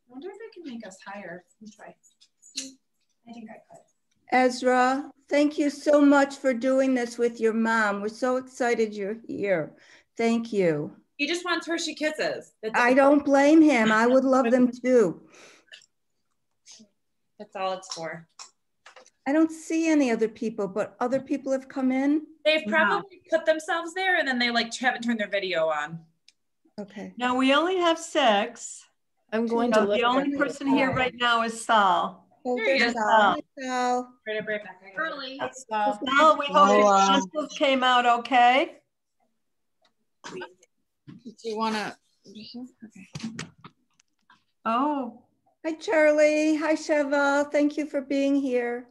I wonder if it can make us higher. Let me try. I think I could. Ezra, thank you so much for doing this with your mom. We're so excited you're here. Thank you. He just wants Hershey Kisses. I don't blame him. I would love them too. That's all it's for. I don't see any other people, but other people have come in. They've probably put themselves there and then they like haven't turned their video on. Okay. No, we only have 6. I'm going to the only person here right now is Sal. Oh, There he there's is. Sal. Hi, Sal. Right back. Early. Sal, we hope your pencils came out okay. Do you want to? Okay. Oh. Hi, Charlie. Hi, Sheva. Thank you for being here.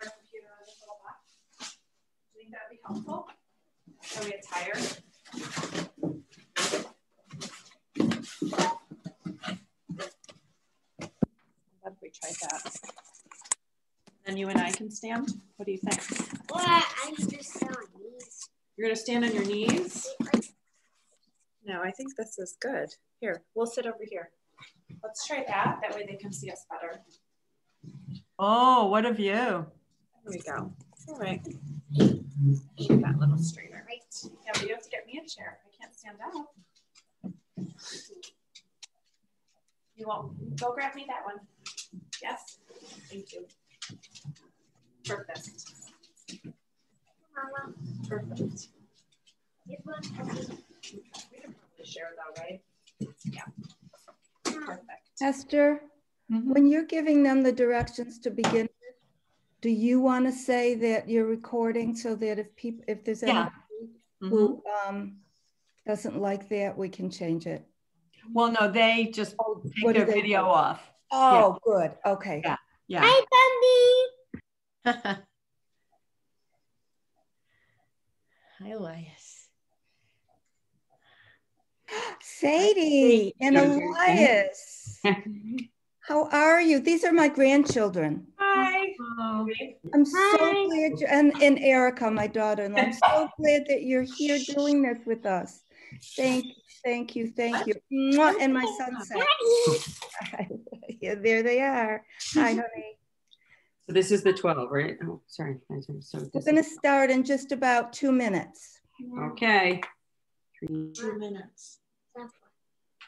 Do you think that would be helpful? So we get tired. What if we tried that? Then you and I can stand. What do you think? Well, I'm just on knees. You're gonna stand on your knees? No, I think this is good. Here, we'll sit over here. Let's try that. That way they can see us better. Oh, what a view. There we go. All right. Make that little straighter. Right. Yeah, but you have to get me a chair. I can't stand up. You won't. Go grab me that one. Yes. Thank you. Perfect. Mama. Perfect. This one's We can probably share though, right? Yeah. Perfect. Esther, when you're giving them the directions to begin with, do you want to say that you're recording so that if there's anybody who doesn't like that, we can change it? Well, no, they just take their video off. Oh, good. Okay. Yeah. Yeah. Hi, Bundy. Hi, Elias. Sadie and Elias. How are you? These are my grandchildren. Hi. Oh. I'm so glad, and Erica, my daughter-in-law. I'm so glad that you're here doing this with us. Thank you. Mwah, and my son said, yeah, there they are. Hi, honey. So this is the 12, right? Oh, sorry. So We're going to start in just about 2 minutes. Okay. 2 minutes.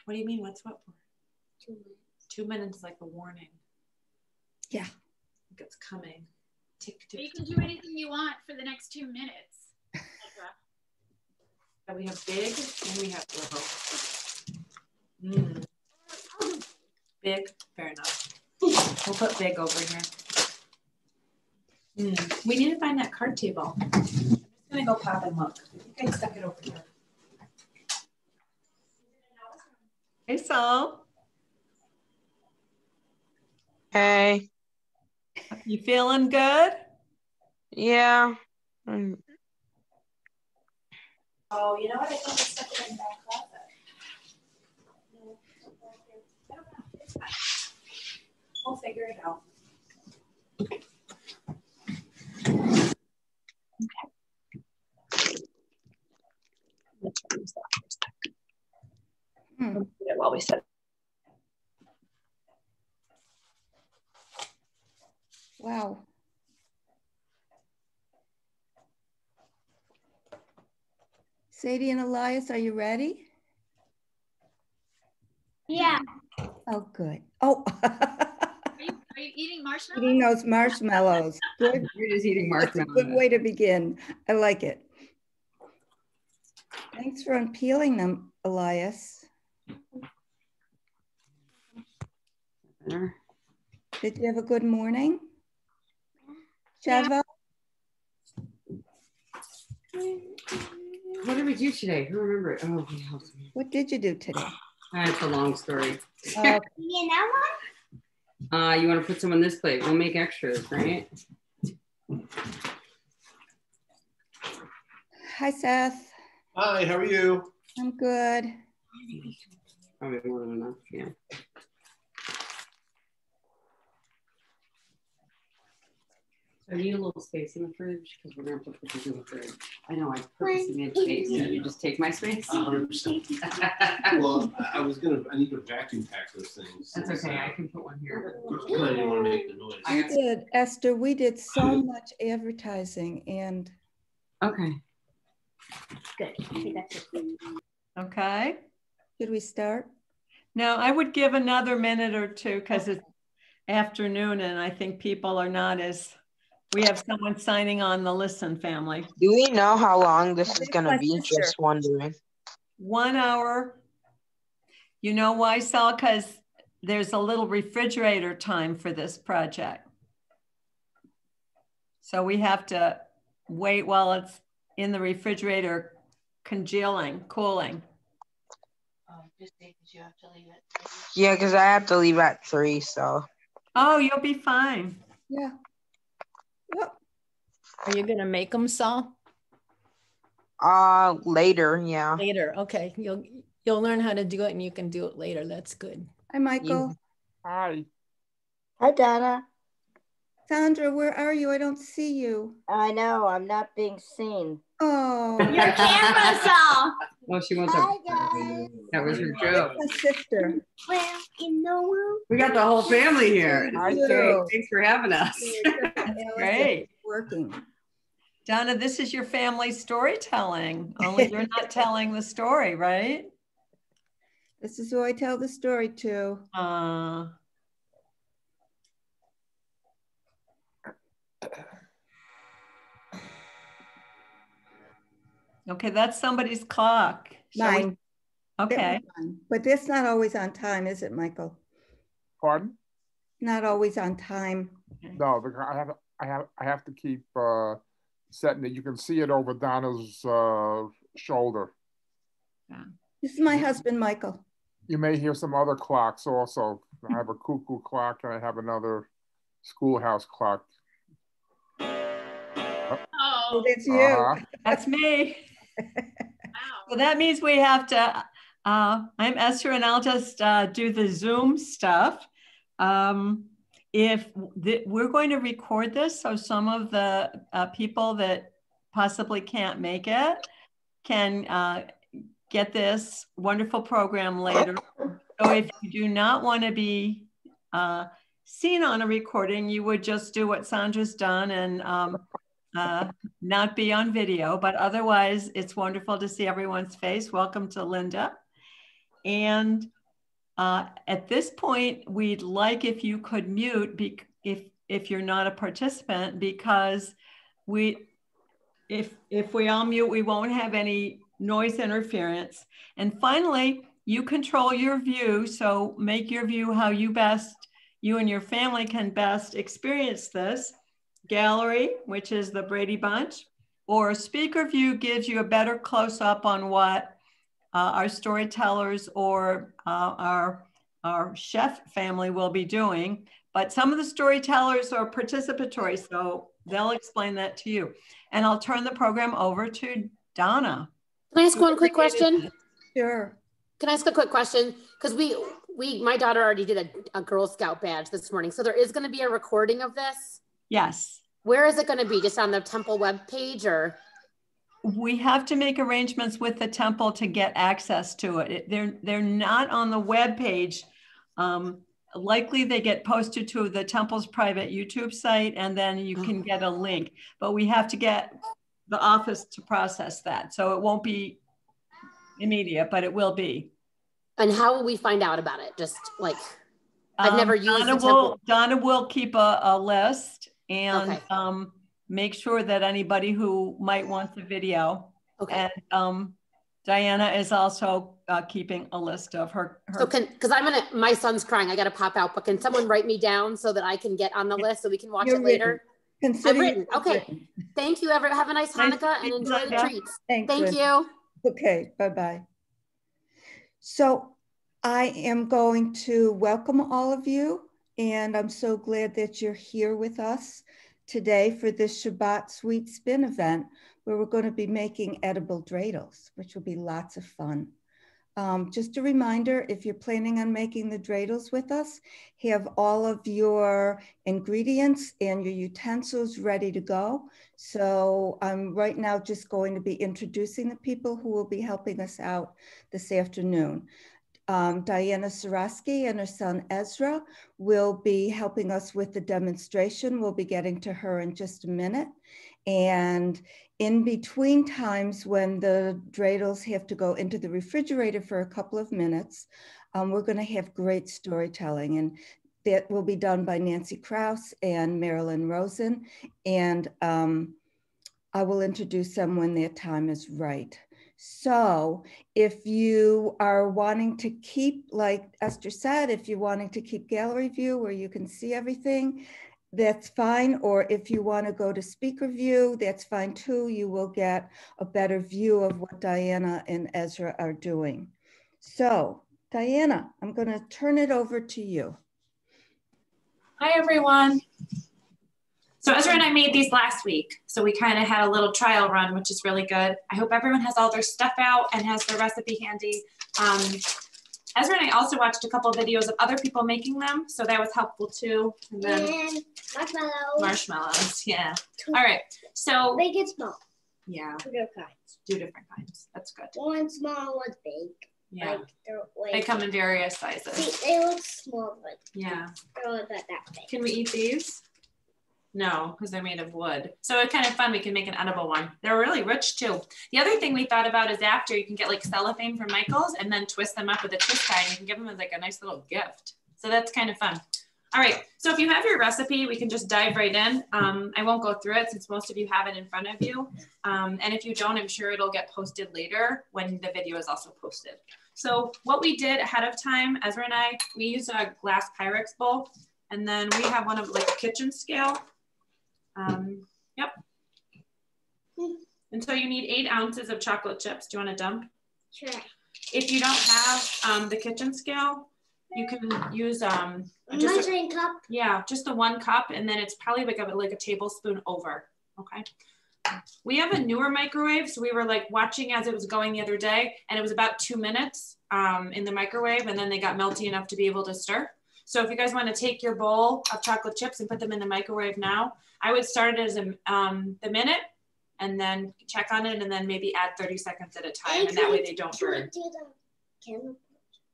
What do you mean? What's what for? 2 minutes. 2 minutes, like a warning. Yeah. I think it's coming. Tick, tick, You can do anything you want for the next 2 minutes. So we have big and we have little. Big, fair enough. We'll put big over here. We need to find that card table. I'm just gonna go pop and look. I think I stuck it over here. Hey, Sal. Hey. You feeling good? Yeah. Oh, you know what? I think I stuck it in that closet. It's fine. We'll figure it out. Let's use that for a second. While we set. Wow. Sadie and Elias, are you ready? Yeah. Oh, good. Oh. Are you eating marshmallows? Eating those marshmallows. Good. You're just eating marshmallows. That's a good way to begin. I like it. Thanks for unpeeling them, Elias. Better. Did you have a good morning? Sheva? What did we do today? Who remember it? Oh, yeah. What did you do today? That's a long story. You mean that one? You want to put some on this plate? We'll make extras, right? Hi, Seth. Hi, how are you? I'm good. Probably more than enough, yeah. I need a little space in the fridge because we're gonna put things in the fridge. I know I purposely made space. So you just take my space. 100%. Well, I need to vacuum pack those things. That's okay. I can put one here. I didn't want to make the noise. We did, Esther, we did so much advertising and. Okay. Good. Okay, that's it. Okay. Should we start? Now I would give another minute or two because it's afternoon and I think people are not as, we have someone signing on the listen family. Do we know how long this is going to My be? sister. Just wondering. 1 hour. You know why, Sal? Because there's a little refrigerator time for this project. So we have to wait while it's in the refrigerator congealing, cooling. Yeah, because I have to leave at 3, so. Oh, you'll be fine. Yeah. Yep. Are you gonna make them, Saul? Later, yeah. Later, okay. You'll learn how to do it and you can do it later. That's good. Hi, Michael. Hi. Hi, Donna. Sandra, where are you? I don't see you. I know, I'm not being seen. Oh. Your camera, Saul. Well, she wants Hi, to. guys. That was her joke. My sister. Well, in the world. We got the whole family here. Hi, Great. Thanks for having us. Great. Working. Donna, this is your family storytelling, only you're not telling the story, right? This is who I tell the story to. Okay, that's somebody's clock. Shall we- Mine. Okay. But that's not always on time, is it, Michael? Pardon? Not always on time. No, because I have to keep setting it. You can see it over Donna's shoulder. This is my husband, Michael. You may hear some other clocks also. I have a cuckoo clock and I have another schoolhouse clock. Oh, that's you. That's me. Wow. So that means we have to, I'm Esther and I'll just do the Zoom stuff. We're going to record this, so some of the people that possibly can't make it can get this wonderful program later. So if you do not want to be seen on a recording, you would just do what Sandra's done and not be on video, but otherwise it's wonderful to see everyone's face. Welcome to Linda. And at this point, we'd like if you could mute if you're not a participant, because if we all mute, we won't have any noise interference. And finally, you control your view, so make your view how you and your family can best experience this. Gallery, which is the Brady Bunch, or speaker view gives you a better close-up on what our storytellers or our chef family will be doing. But some of the storytellers are participatory, so they'll explain that to you. And I'll turn the program over to Donna. Can I ask one quick question? Sure. Can I ask a quick question? Because my daughter already did a Girl Scout badge this morning. So there is going to be a recording of this? Yes. Where is it going to be? Just on the temple webpage, or? We have to make arrangements with the temple to get access to it. They're not on the webpage. Likely they get posted to the temple's private YouTube site, and then you can get a link. But we have to get the office to process that. So it won't be immediate, but it will be. And how will we find out about it? Just like, I've never used the temple. Donna will keep a list and Okay. Make sure that anybody who might want the video. Okay. And Diana is also keeping a list of her. So because my son's crying, I got to pop out, but can someone write me down so that I can get on the list so we can watch it later? Consider I've written. Okay. written. Thank you. Have a nice Hanukkah and enjoy the treats. Thanks, Thank you. Okay, bye-bye. So I am going to welcome all of you, and I'm so glad that you're here with us today for this Shabbat Sweet Spin event, where we're going to be making edible dreidels, which will be lots of fun. Just a reminder, if you're planning on making the dreidels with us, have all of your ingredients and your utensils ready to go. So I'm right now just going to be introducing the people who will be helping us out this afternoon. Diana Sarosky and her son Ezra will be helping us with the demonstration. We'll be getting to her in just a minute. And in between times when the dreidels have to go into the refrigerator for a couple of minutes, we're going to have great storytelling. And that will be done by Nancy Krause and Marilyn Rosen. And I will introduce them when their time is right. So if you are wanting to keep, like Esther said, if you're wanting to keep gallery view where you can see everything, that's fine. Or if you want to go to speaker view, that's fine too. You will get a better view of what Diana and Ezra are doing. So Diana, I'm going to turn it over to you. Hi, everyone. So Ezra and I made these last week. So we kind of had a little trial run, which is really good. I hope everyone has all their stuff out and has their recipe handy. Ezra and I also watched a couple of videos of other people making them. So that was helpful too. And then marshmallows. Marshmallows, yeah. All right, so. Big and small. Yeah. Two different kinds. Two different kinds, that's good. One small, one big. Yeah, like, they come in various sizes. See, they look small, but yeah, they're not that big. Can we eat these? No, because they're made of wood. So it's kind of fun. We can make an edible one. They're really rich too. The other thing we thought about is after you can get like cellophane from Michael's and then twist them up with a twist tie and you can give them as like a nice little gift. So that's kind of fun. All right, so if you have your recipe, we can just dive right in. I won't go through it since most of you have it in front of you. And if you don't, I'm sure it'll get posted later when the video is also posted. So what we did ahead of time, Ezra and I, we used a glass Pyrex bowl, and then we have one of like a kitchen scale. Yep. And so you need 8 ounces of chocolate chips. Do you want to dump? Sure. If you don't have the kitchen scale, you can use a measuring cup. Yeah, just the 1 cup, and then it's probably like a tablespoon over. Okay. We have a newer microwave, so we were like watching as it was going the other day, and it was about 2 minutes in the microwave, and then they got melty enough to be able to stir. So if you guys want to take your bowl of chocolate chips and put them in the microwave now, I would start it as the minute, and then check on it, and then maybe add 30 seconds at a time, and that way they don't burn.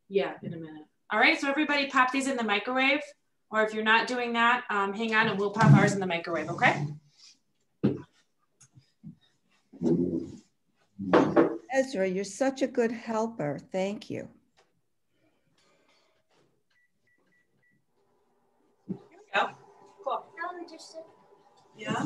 Yeah, in a minute. All right, so everybody pop these in the microwave, or if you're not doing that, hang on and we'll pop ours in the microwave, okay? Ezra, you're such a good helper. Thank you. Here we go. Cool. Yeah.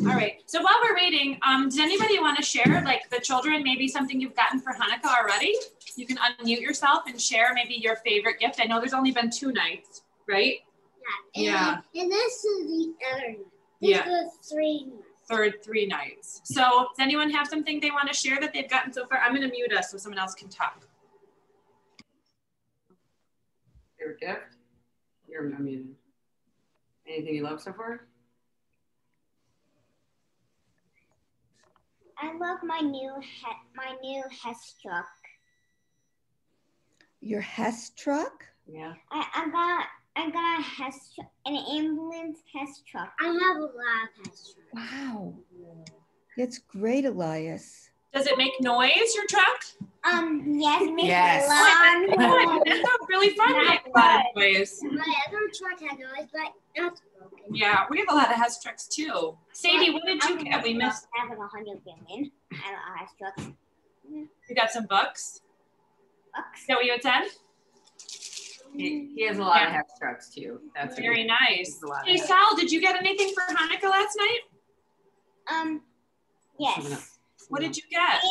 All right, so while we're waiting, does anybody want to share, like the children, maybe something you've gotten for Hanukkah already? You can unmute yourself and share maybe your favorite gift. I know there's only been 2 nights, right? Yeah. And this is the other night. This was 3 nights. 3 nights. So does anyone have something they want to share that they've gotten so far? I'm going to mute us so someone else can talk. Favorite gift? You're unmuted. Anything you love so far? I love my new Hess truck. Your Hess truck? Yeah. I got a Hess truck, an ambulance Hess truck. I have a lot of Hess trucks. Wow. That's great, Elias. Does it make noise, your truck? Yes, it makes Yes. a lot of noise. That sounds really fun. Make a lot of noise. My other truck had noise, but that's broken. Yeah, we have a lot of Hess trucks too. Sadie, what did you get? We missed. I have 100 billion. I have a Hess truck. You got some books? Bucks. Is that what you had said? He has a lot of Hess trucks too. That's very nice. A lot Hey, Sal, did you get anything for Hanukkah last night? Yes. What did you get?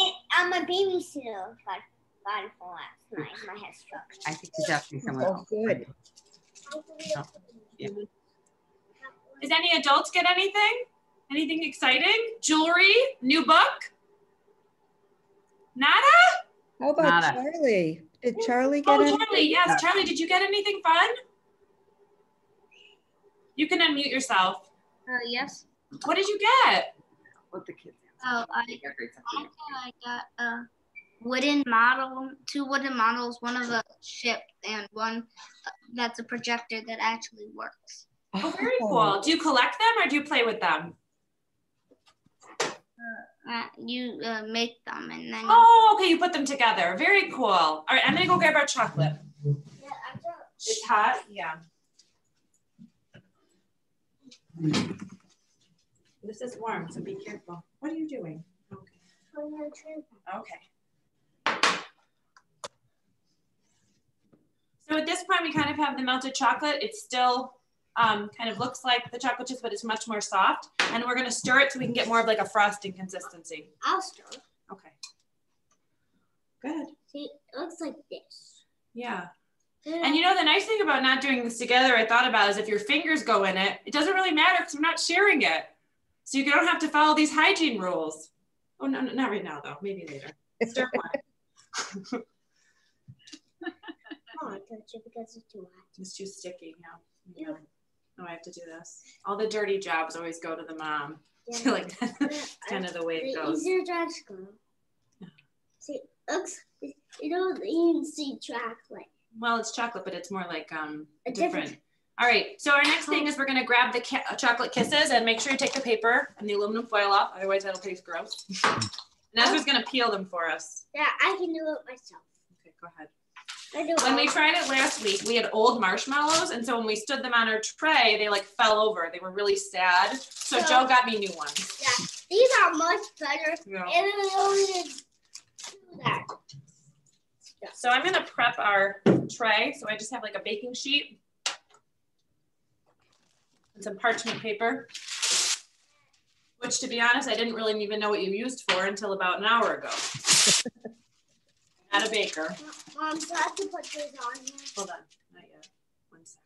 My babysitter got it for last night. My Hess truck. I think he's asking someone Oh, else. good. Yeah. Does any adults get anything? Anything exciting? Jewelry? New book? Nada? How about Nada. Charlie? Did Charlie get it? Charlie, yes. Charlie, did you get anything fun? You can unmute yourself. Yes. What did you get? What the kids have. Oh, I got wooden model, 2 wooden models, one of a ship and one that's a projector that actually works. Oh, very cool. Do you collect them or do you play with them? You make them and then. Oh, okay. You put them together. Very cool. All right, I'm gonna go grab our chocolate. Yeah, it's hot. Yeah. This is warm, so be careful. What are you doing? Okay. Okay. So at this point, we kind of have the melted chocolate. It's still kind of looks like the chocolate chips, but it's much more soft. And we're gonna stir it so we can get more of like a frosting consistency. I'll stir. Okay. Good. See, it looks like this. Yeah. And you know, the nice thing about not doing this together, I thought about, is if your fingers go in it, it doesn't really matter because we're not sharing it. So you don't have to follow these hygiene rules. Oh, no, not right now though, maybe later. Stir one. Oh, I touch it because it's too hot. It's too sticky now. Yeah. Oh, I have to do this. All the dirty jobs always go to the mom. Yeah. Like that's kind of the way it goes. Easier jobs go. See, looks, you don't even see chocolate. Well, it's chocolate, but it's more like different. All right, so our next thing is we're gonna grab the chocolate kisses and make sure you take the paper and the aluminum foil off, otherwise that'll taste gross. And Ezra's gonna peel them for us. Yeah, I can do it myself. Okay, go ahead. When we tried it last week, we had old marshmallows, and so when we stood them on our tray, they like fell over. They were really sad. So Joe got me new ones. Yeah, these are much better. Yeah. And we only do that. So I'm gonna prep our tray. So I just have like a baking sheet and some parchment paper, which to be honest, I didn't really even know what you used for until about an hour ago. Not a baker. Mom, so I have to put these on here. Hold on, not yet. 1 sec.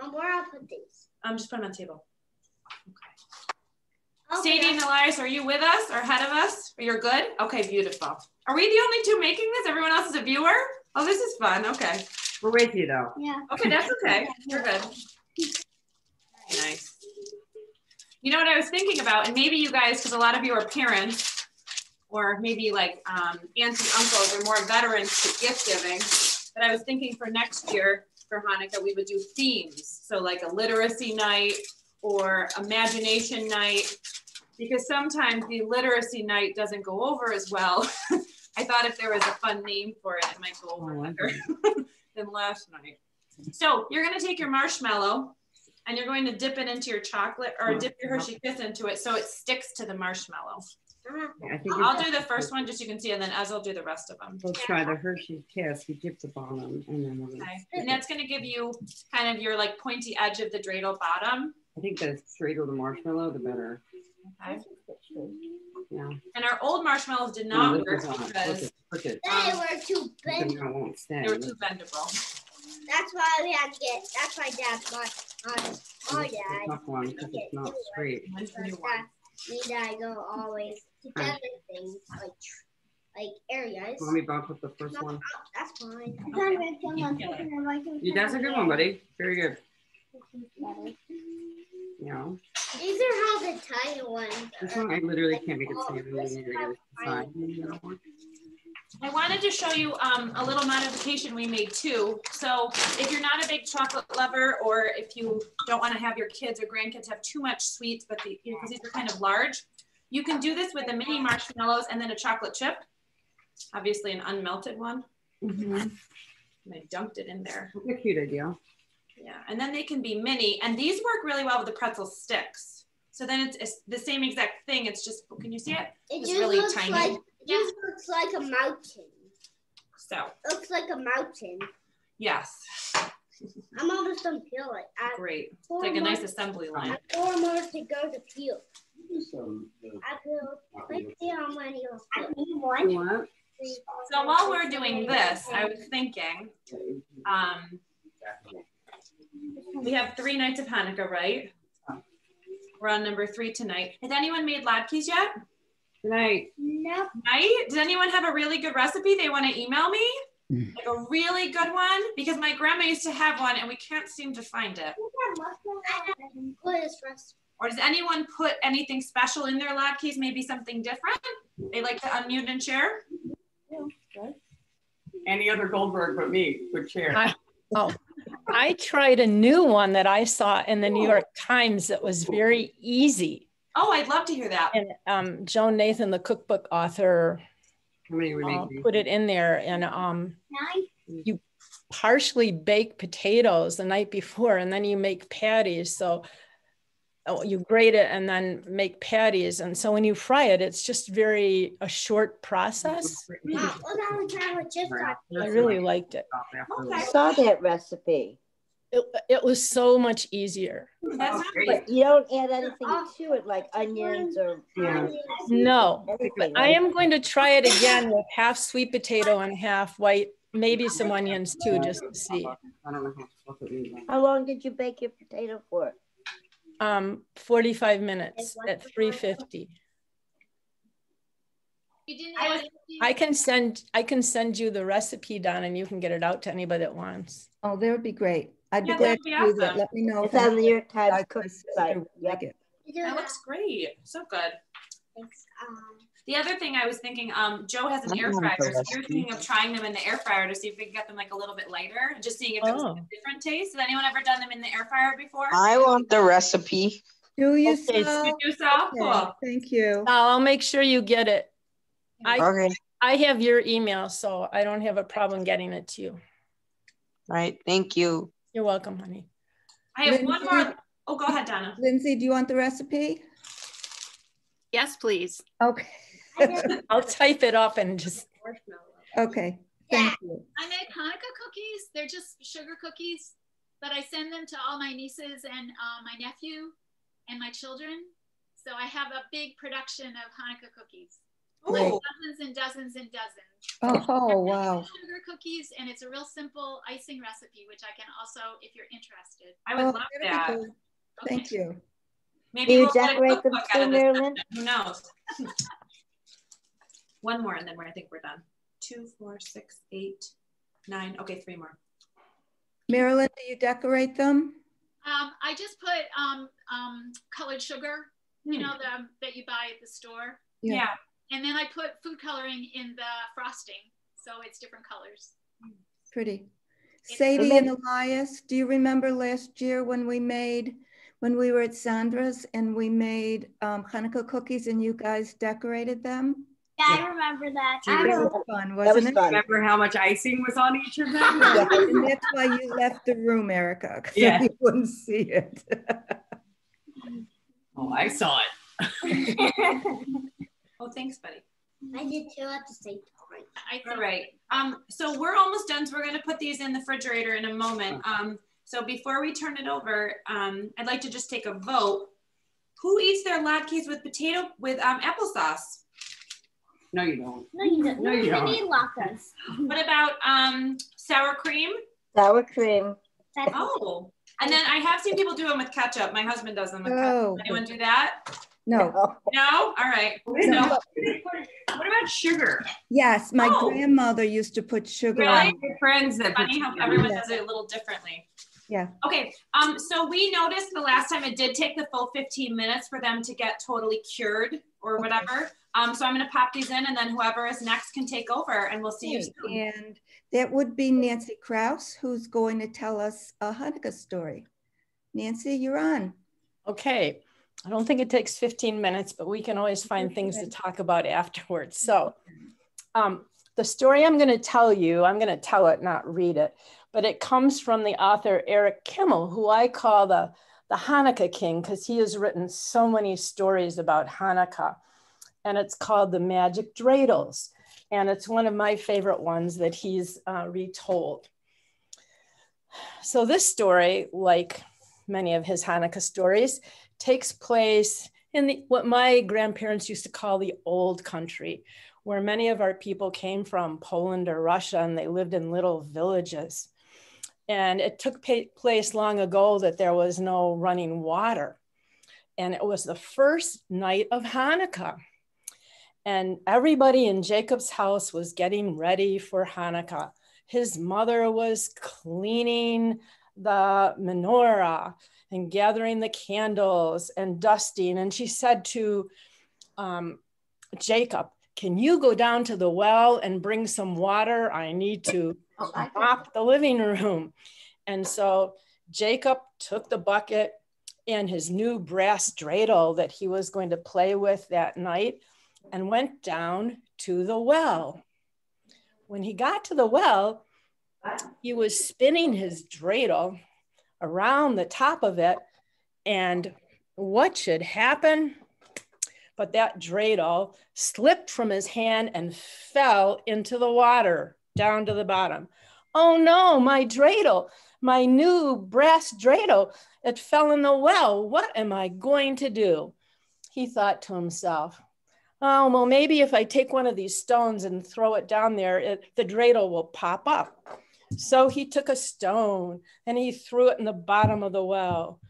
Mom, where I'll put these? Just put them on the table. Okay. Sadie and Elias, are you with us or ahead of us? You're good? Okay, beautiful. Are we the only two making this? Everyone else is a viewer? Oh, this is fun. Okay. We're with you though. Yeah. Okay, that's okay. You're good. Nice. You know what I was thinking about, and maybe you guys, because a lot of you are parents, or maybe like aunts and uncles are more veterans to gift giving. But I was thinking for next year, for Hanukkah, we would do themes. So like a literacy night or imagination night, because sometimes the literacy night doesn't go over as well. I thought if there was a fun name for it, it might go over better than last night. So you're gonna take your marshmallow and you're going to dip it into your chocolate, or dip your Hershey Kiss into it so it sticks to the marshmallow. I'll do the first one just so you can see, and then Ez will do the rest of them. Let's try the Hershey Kiss. We dip the bottom, and then we're gonna. Okay. And that's going to give you kind of your like pointy edge of the dreidel bottom. I think the straighter the marshmallow, the better. Okay. Yeah. And our old marshmallows did not work because they were too bendable. They were too bendable. That's why we had to get. That's why Dad bought our dad. Tough one because it's not straight. Me and I go always together things like areas. Let me bump up the first one. That's fine. Okay. Yeah, that's a good one, buddy. Very good. Yeah. These are how the tiny ones. This one I literally can't make it same. I wanted to show you a little modification we made too. So if you're not a big chocolate lover, or if you don't want to have your kids or grandkids have too much sweets, but because these are kind of large, you can do this with the mini marshmallows and then a chocolate chip. Obviously an unmelted one. Mm-hmm. And I dunked it in there. That's a cute idea. Yeah, and then they can be mini, and these work really well with the pretzel sticks. So then it's the same exact thing. It's just, can you see it? It's really tiny. It just looks like a mountain. So. Looks like a mountain. Yes. I'm almost done peeling. Great. It's like a nice assembly line. I have 4 more to go to peel. I peeled. Let's see how many you'll peel. So while we're doing this, I was thinking, we have 3 nights of Hanukkah, right? We're on number 3 tonight. Has anyone made latkes yet? Tonight. No. Night? Does anyone have a really good recipe they want to email me? Like a really good one? Because my grandma used to have one and we can't seem to find it. Or does anyone put anything special in their latkes? Maybe something different? They like to unmute and share? Any other Goldberg but me would share. I tried a new one that I saw in the New York Times that was very easy. Oh, I'd love to hear that. And Joan Nathan, the cookbook author, put it in there. And you partially bake potatoes the night before, and then you make patties. So you grate it and then make patties. And so when you fry it, it's just a short process. I really liked it. I saw that recipe. It was so much easier. But you don't add anything to it like onions or no. But I am going to try it again with half sweet potato and half white, maybe some onions too, just to see. How long did you bake your potato for? 45 minutes at 350. I can send you the recipe, Donna, and you can get it out to anybody that wants. Oh, that would be great. I'd be glad to do that. Let me know. It's on the New York Times cook site. Like it. That looks great. So good. The other thing I was thinking, Joe has an air fryer, so we were thinking of trying them in the air fryer to see if we can get them like a little bit lighter, and just seeing if it was a different taste. Has anyone ever done them in the air fryer before? I want the recipe. Do you, okay. Sal? You do, Sal? Okay. Cool. Thank you. I'll make sure you get it. Okay. I have your email, so I don't have a problem getting it to you. All right. Thank you. You're welcome, honey. I have one more. Oh, go ahead, Donna. Lindsay, do you want the recipe? Yes, please. Okay. I'll type it up and just. Okay. Thank you. I make Hanukkah cookies. They're just sugar cookies, but I send them to all my nieces and my nephew and my children. So I have a big production of Hanukkah cookies. Great. Dozens and dozens and dozens. Oh, wow. Sugar cookies, and it's a real simple icing recipe, which I can also, if you're interested. I would love that. Okay. Thank you. Maybe you we'll get a decorate them cookbook too, out of this. Marilyn? Who knows? One more, and then I think we're done. 2, 4, 6, 8, 9. Okay, 3 more. Marilyn, do you decorate them? I just put colored sugar, you know, that you buy at the store. Yeah. And then I put food coloring in the frosting, so it's different colors. Pretty. Sadie and Elias, do you remember last year when we were at Sandra's and we made Hanukkah cookies and you guys decorated them? Yeah, I remember that. That was fun, wasn't it? Remember how much icing was on each of them? Yeah, and that's why you left the room, Erica, because you wouldn't see it. Oh, I saw it. Oh, thanks, buddy. I did too at the same time. All right. So we're almost done. So we're going to put these in the refrigerator in a moment. So before we turn it over, I'd like to just take a vote. Who eats their latkes with applesauce? No, you don't. No, you don't. No, you don't. Need latkes. What about sour cream? Sour cream. Oh, and then I have seen people do them with ketchup. My husband does them with ketchup. Anyone do that? No. No? All right. No. What about sugar? Yes, my grandmother used to put sugar Really? on. Your friends that Funny how everyone does it a little differently. Yeah. Okay. So we noticed the last time it did take the full 15 minutes for them to get totally cured or whatever. So I'm going to pop these in, and then whoever is next can take over, and we'll see you soon. And that would be Nancy Krause, who's going to tell us a Hanukkah story. Nancy, you're on. Okay. I don't think it takes 15 minutes, but we can always find things to talk about afterwards. So the story I'm going to tell you, I'm going to tell it, not read it, but it comes from the author Eric Kimmel, who I call the Hanukkah King, because he has written so many stories about Hanukkah. And it's called The Magic Dreidels. And it's one of my favorite ones that he's retold. So this story, like many of his Hanukkah stories, takes place in what my grandparents used to call the old country, where many of our people came from, Poland or Russia, and they lived in little villages. And it took place long ago that there was no running water. And it was the first night of Hanukkah. And everybody in Jacob's house was getting ready for Hanukkah. His mother was cleaning the menorah, and gathering the candles and dusting. And she said to Jacob, can you go down to the well and bring some water? I need to mop the living room. And so Jacob took the bucket and his new brass dreidel that he was going to play with that night and went down to the well. When he got to the well, he was spinning his dreidel around the top of it. And what should happen? But that dreidel slipped from his hand and fell into the water down to the bottom. Oh no, my dreidel, my new brass dreidel, it fell in the well. What am I going to do? He thought to himself, oh, well, maybe if I take one of these stones and throw it down there, the dreidel will pop up. So he took a stone and he threw it in the bottom of the well.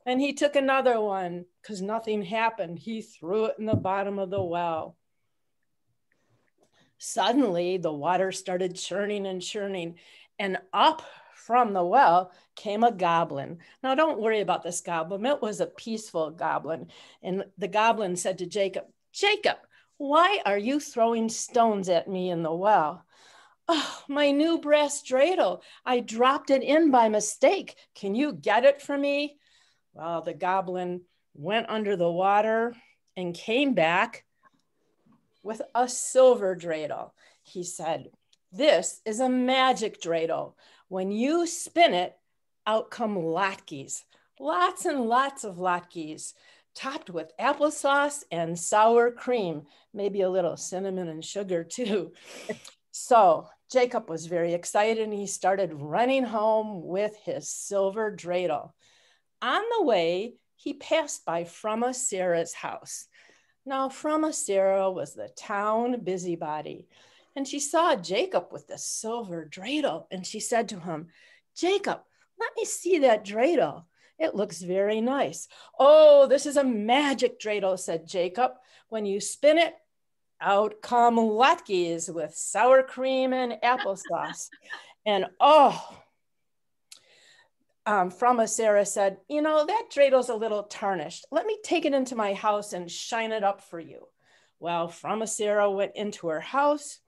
And he took another one because nothing happened. He threw it in the bottom of the well. Suddenly, the water started churning and churning, and up from the well came a goblin. Now, don't worry about this goblin. It was a peaceful goblin. And the goblin said to Jacob, Jacob, why are you throwing stones at me in the well? Oh, my new brass dreidel. I dropped it in by mistake. Can you get it for me? Well, the goblin went under the water and came back with a silver dreidel. He said, this is a magic dreidel. When you spin it, out come latkes, lots and lots of latkes, topped with applesauce and sour cream, maybe a little cinnamon and sugar too. So Jacob was very excited and he started running home with his silver dreidel. On the way, he passed by Fruma Sarah's house. Now, Fruma Sarah was the town busybody, and she saw Jacob with the silver dreidel, and she said to him, Jacob, let me see that dreidel. It looks very nice. Oh, this is a magic dreidel, said Jacob. When you spin it, out come latkes with sour cream and applesauce. And Fruma Sarah said, you know, that dreidel's a little tarnished. Let me take it into my house and shine it up for you. Well, Fruma Sarah went into her house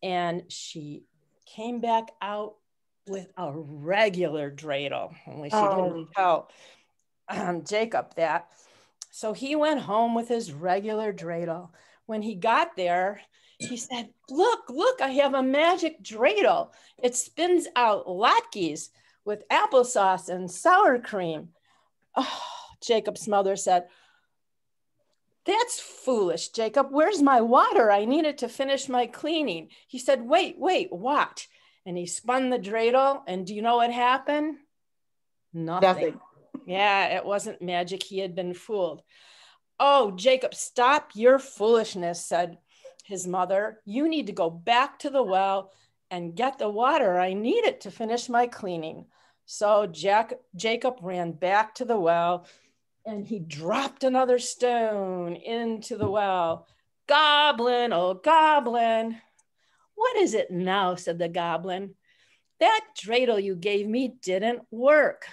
and she came back out with a regular dreidel. Only she didn't tell Jacob that. So he went home with his regular dreidel. When he got there, he said, look, I have a magic dreidel. It spins out latkes with applesauce and sour cream. Oh, Jacob's mother said, that's foolish, Jacob. Where's my water? I need it to finish my cleaning. He said, wait, what? And he spun the dreidel, and do you know what happened? Nothing. Yeah, it wasn't magic. He had been fooled. Oh, Jacob, stop your foolishness, said his mother. You need to go back to the well and get the water. I need it to finish my cleaning. So Jacob ran back to the well and he dropped another stone into the well. Goblin, oh goblin. What is it now, said the goblin. That dreidel you gave me didn't work.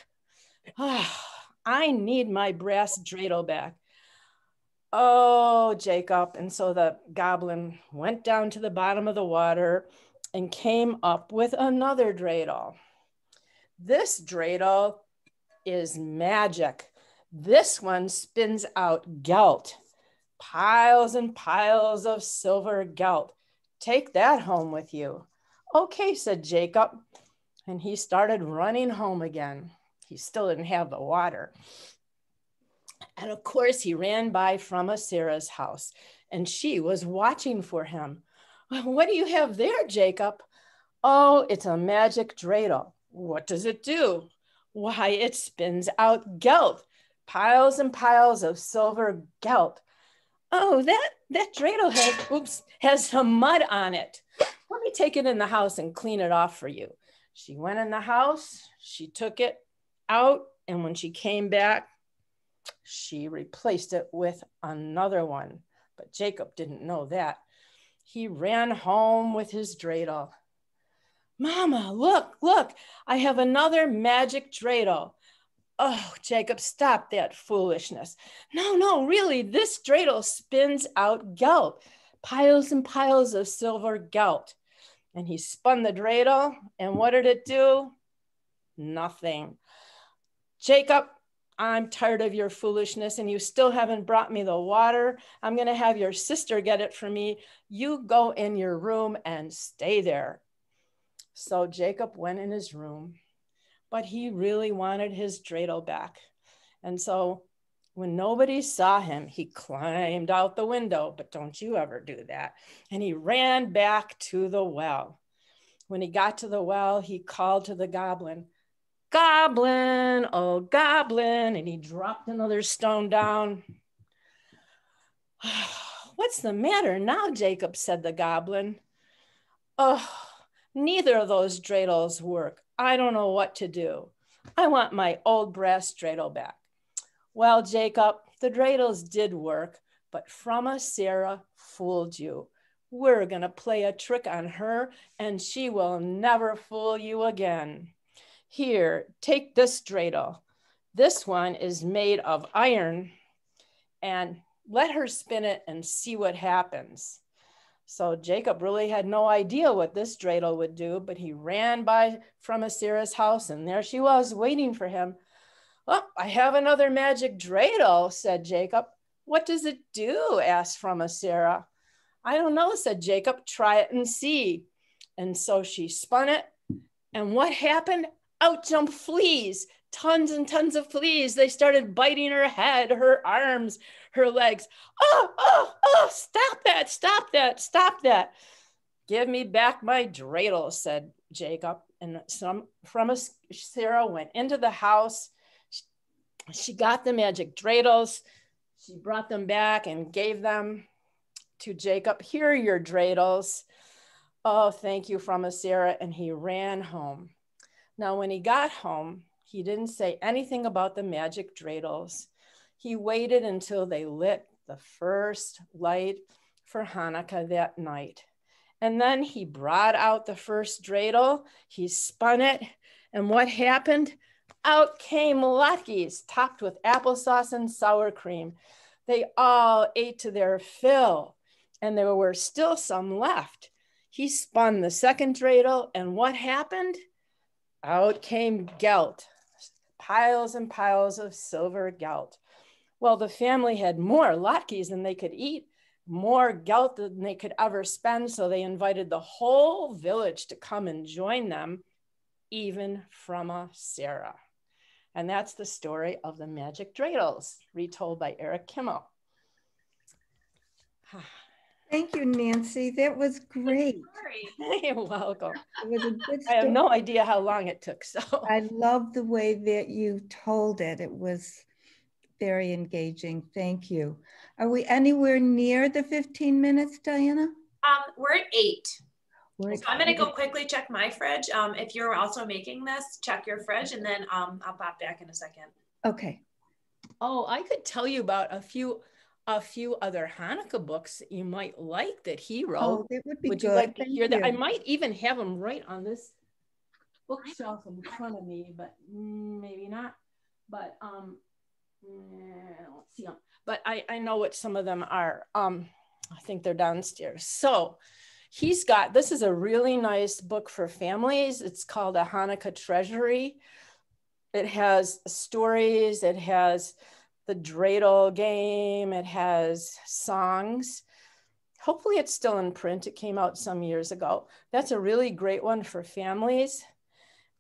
I need my brass dreidel back. Oh, Jacob. And so the goblin went down to the bottom of the water and came up with another dreidel. This dreidel is magic. This one spins out gelt, piles and piles of silver gelt. Take that home with you. Okay, said Jacob. And he started running home again. He still didn't have the water. And of course, he ran by Fruma Sarah's house, and she was watching for him. What do you have there, Jacob? Oh, it's a magic dreidel. What does it do? Why, it spins out gelt, piles and piles of silver gelt. Oh, that dreidel has some mud on it. Let me take it in the house and clean it off for you. She went in the house, she took it out, and when she came back, she replaced it with another one. But Jacob didn't know that. He ran home with his dreidel. Mama, look, I have another magic dreidel. Oh, Jacob, stop that foolishness. No, really, this dreidel spins out gelt, piles and piles of silver gelt. And he spun the dreidel, and what did it do? Nothing. Jacob, I'm tired of your foolishness, and you still haven't brought me the water. I'm going to have your sister get it for me. You go in your room and stay there. So Jacob went in his room, but he really wanted his dreidel back. And so when nobody saw him, he climbed out the window, but don't you ever do that. And he ran back to the well. When he got to the well, he called to the goblin, "Goblin, oh goblin," and he dropped another stone down. "What's the matter now, Jacob?" said the goblin. "Oh, neither of those dreidels work. I don't know what to do. I want my old brass dreidel back." "Well, Jacob, the dreidels did work, but Frumma Sarah fooled you. We're gonna play a trick on her and she will never fool you again. Here, take this dreidel. This one is made of iron, and let her spin it and see what happens." So Jacob really had no idea what this dreidel would do, but he ran by Frumma Sarah's house, and there she was waiting for him. "Oh, I have another magic dreidel," said Jacob. "What does it do?" asked Frumma Sarah. "I don't know," said Jacob. "Try it and see." And so she spun it, and what happened? Out jumped fleas, tons and tons of fleas. They started biting her head, her arms, her legs. Oh, stop that, stop that, stop that. "Give me back my dreidel," said Jacob. And Frumma Sarah went into the house. She got the magic dreidels. She brought them back and gave them to Jacob. "Here are your dreidels." "Oh, thank you, Frumma Sarah." And he ran home. Now, when he got home, he didn't say anything about the magic dreidels. He waited until they lit the first light for Hanukkah that night. And then he brought out the first dreidel, he spun it, and what happened? Out came latkes topped with applesauce and sour cream. They all ate to their fill, and there were still some left. He spun the second dreidel, and what happened? Out came gelt, piles and piles of silver gelt. Well, the family had more latkes than they could eat, more gelt than they could ever spend, so they invited the whole village to come and join them, even Frumma Sarah. And that's the story of the magic dreidels, retold by Eric Kimmel. Thank you, Nancy. That was great. You're welcome. It was a good story. I have no idea how long it took. So I love the way that you told it. It was very engaging. Thank you. Are we anywhere near the 15 minutes, Diana? We're at 8. So I'm going to go quickly check my fridge. If you're also making this, check your fridge, and then I'll pop back in a second. Okay. Oh, I could tell you about a few other Hanukkah books that you might like that he wrote. Oh, that would be good. Would you like to Thank hear that? you. I might even have them right on this bookshelf in front of me, but maybe not. But let's see them. But I know what some of them are. I think they're downstairs. So he's got, this is a really nice book for families. It's called A Hanukkah Treasury. It has stories, it has the dreidel game, it has songs. Hopefully it's still in print. It came out some years ago. That's a really great one for families.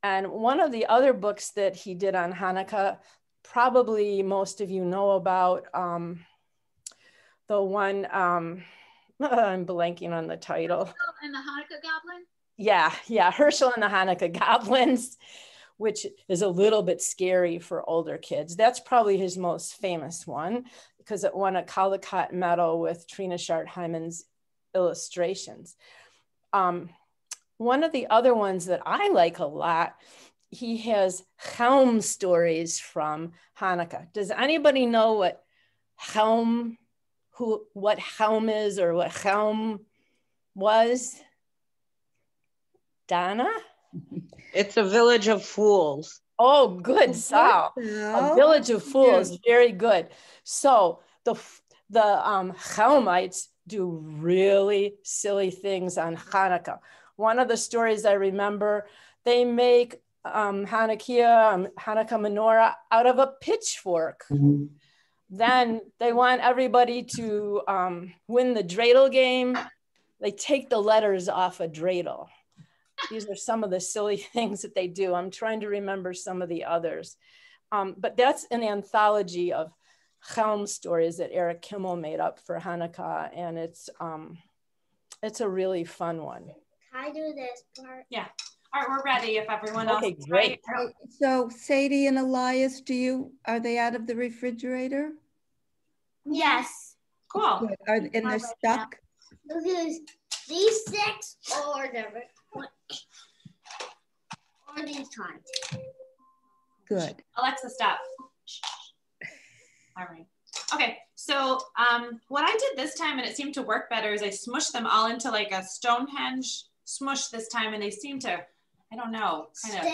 And one of the other books that he did on Hanukkah, probably most of you know about, the one, I'm blanking on the title. And the Hanukkah Goblin? Yeah, Herschel and the Hanukkah Goblins, which is a little bit scary for older kids. That's probably his most famous one because it won a Caldecott medal with Trina Schart-Hyman's illustrations. One of the other ones that I like a lot, he has Helm stories from Hanukkah. Does anybody know what Helm is or what Helm was? Donna? It's a village of fools. Oh, good, Sal. A Village of Fools, very good. So the Chelmites do really silly things on Hanukkah. One of the stories I remember, they make Hanukkah menorah out of a pitchfork. Then they want everybody to win the dreidel game. They take the letters off a dreidel. These are some of the silly things that they do. I'm trying to remember some of the others. But that's an anthology of Chelm stories that Eric Kimmel made up for Hanukkah. And it's a really fun one. Can I do this part? Yeah. All right, we're ready if everyone else is great. ready. So Sadie and Elias, are they out of the refrigerator? Yes. Cool. Good. And they're stuck? These 6 or never. Or these times. Good. Alexa, stop. All right. Okay, so what I did this time, and it seemed to work better, is I smushed them all into like a Stonehenge smush this time, and they seem to, I don't know, kind of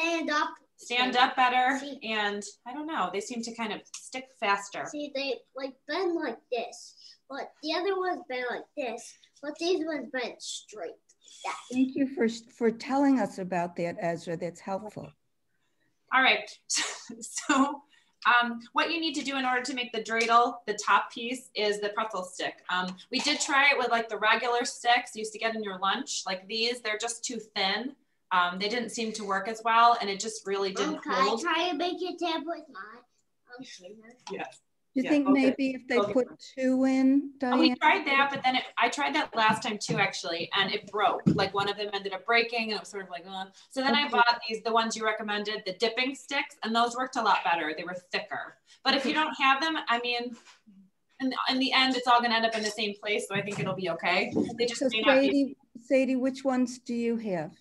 stand up better. See, and I don't know, they seem to kind of stick faster. See, they like bend like this, but the other ones bend like this, but these ones bend straight. Yeah. Thank you for telling us about that, Ezra. That's helpful. All right, so what you need to do in order to make the dreidel, the top piece, is the pretzel stick. We did try it with like the regular sticks you used to get in your lunch, like these. They're just too thin. They didn't seem to work as well, and it just really didn't hold. Can I try to make it tap with mine? Yes. Do you think maybe if they put 2 in, Diane? Oh, we tried that, but then I tried that last time too, actually, and it broke. Like one of them ended up breaking, and it was sort of like, So then I bought the ones you recommended, the dipping sticks, and those worked a lot better. They were thicker. But if you don't have them, I mean, in the end, it's all going to end up in the same place, so I think it'll be okay. They just Sadie, which ones do you have?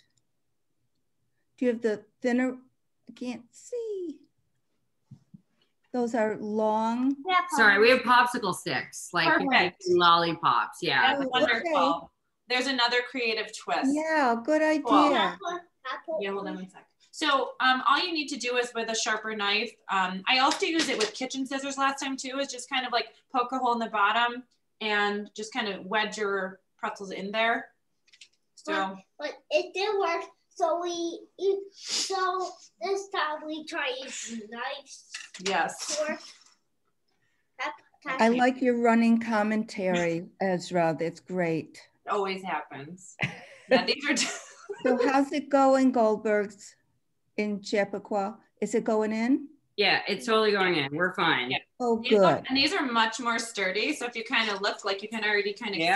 Do you have the thinner? I can't see. Those are long. Sorry, we have popsicle sticks, like lollipops. Yeah. That's wonderful. Okay. There's another creative twist. Yeah, good idea. Cool. Yeah, hold on one sec. So all you need to do is with a sharper knife. I also used it with kitchen scissors last time too, is just kind of like poke a hole in the bottom and just kind of wedge your pretzels in there. So, but it did work. So this time we try knives. Yes. I like your running commentary, Ezra. That's great. It always happens. Yeah, these are. So how's it going, Goldberg's in Chappaqua? Is it going in? Yeah, it's totally going in. We're fine. Yeah. Oh, good. And these are much more sturdy. So if you kind of look, like you can already kind of see,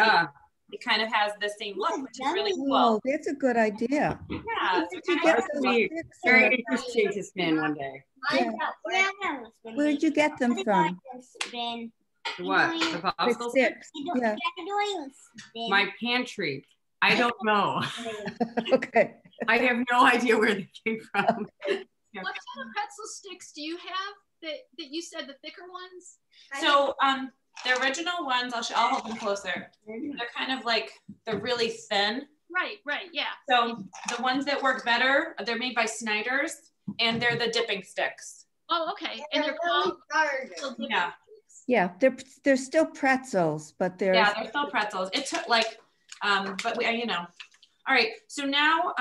it kind of has the same look, which is really cool. Oh, that's a good idea. Yeah. Very interesting to spin one day. Yeah. Where did you get them from? What? The popsicle sticks? Yeah. My pantry. I don't know. Okay. I have no idea where they came from. What kind of pretzel sticks do you have that you said, the thicker ones? So the original ones, I'll hold them closer. They're kind of like, they're really thin. Right, yeah. So the ones that work better, they're made by Snyder's, and they're the dipping sticks. Oh, okay. And they're called Yeah, they're still pretzels, but they're still pretzels. It took like, but we, you know. All right, so now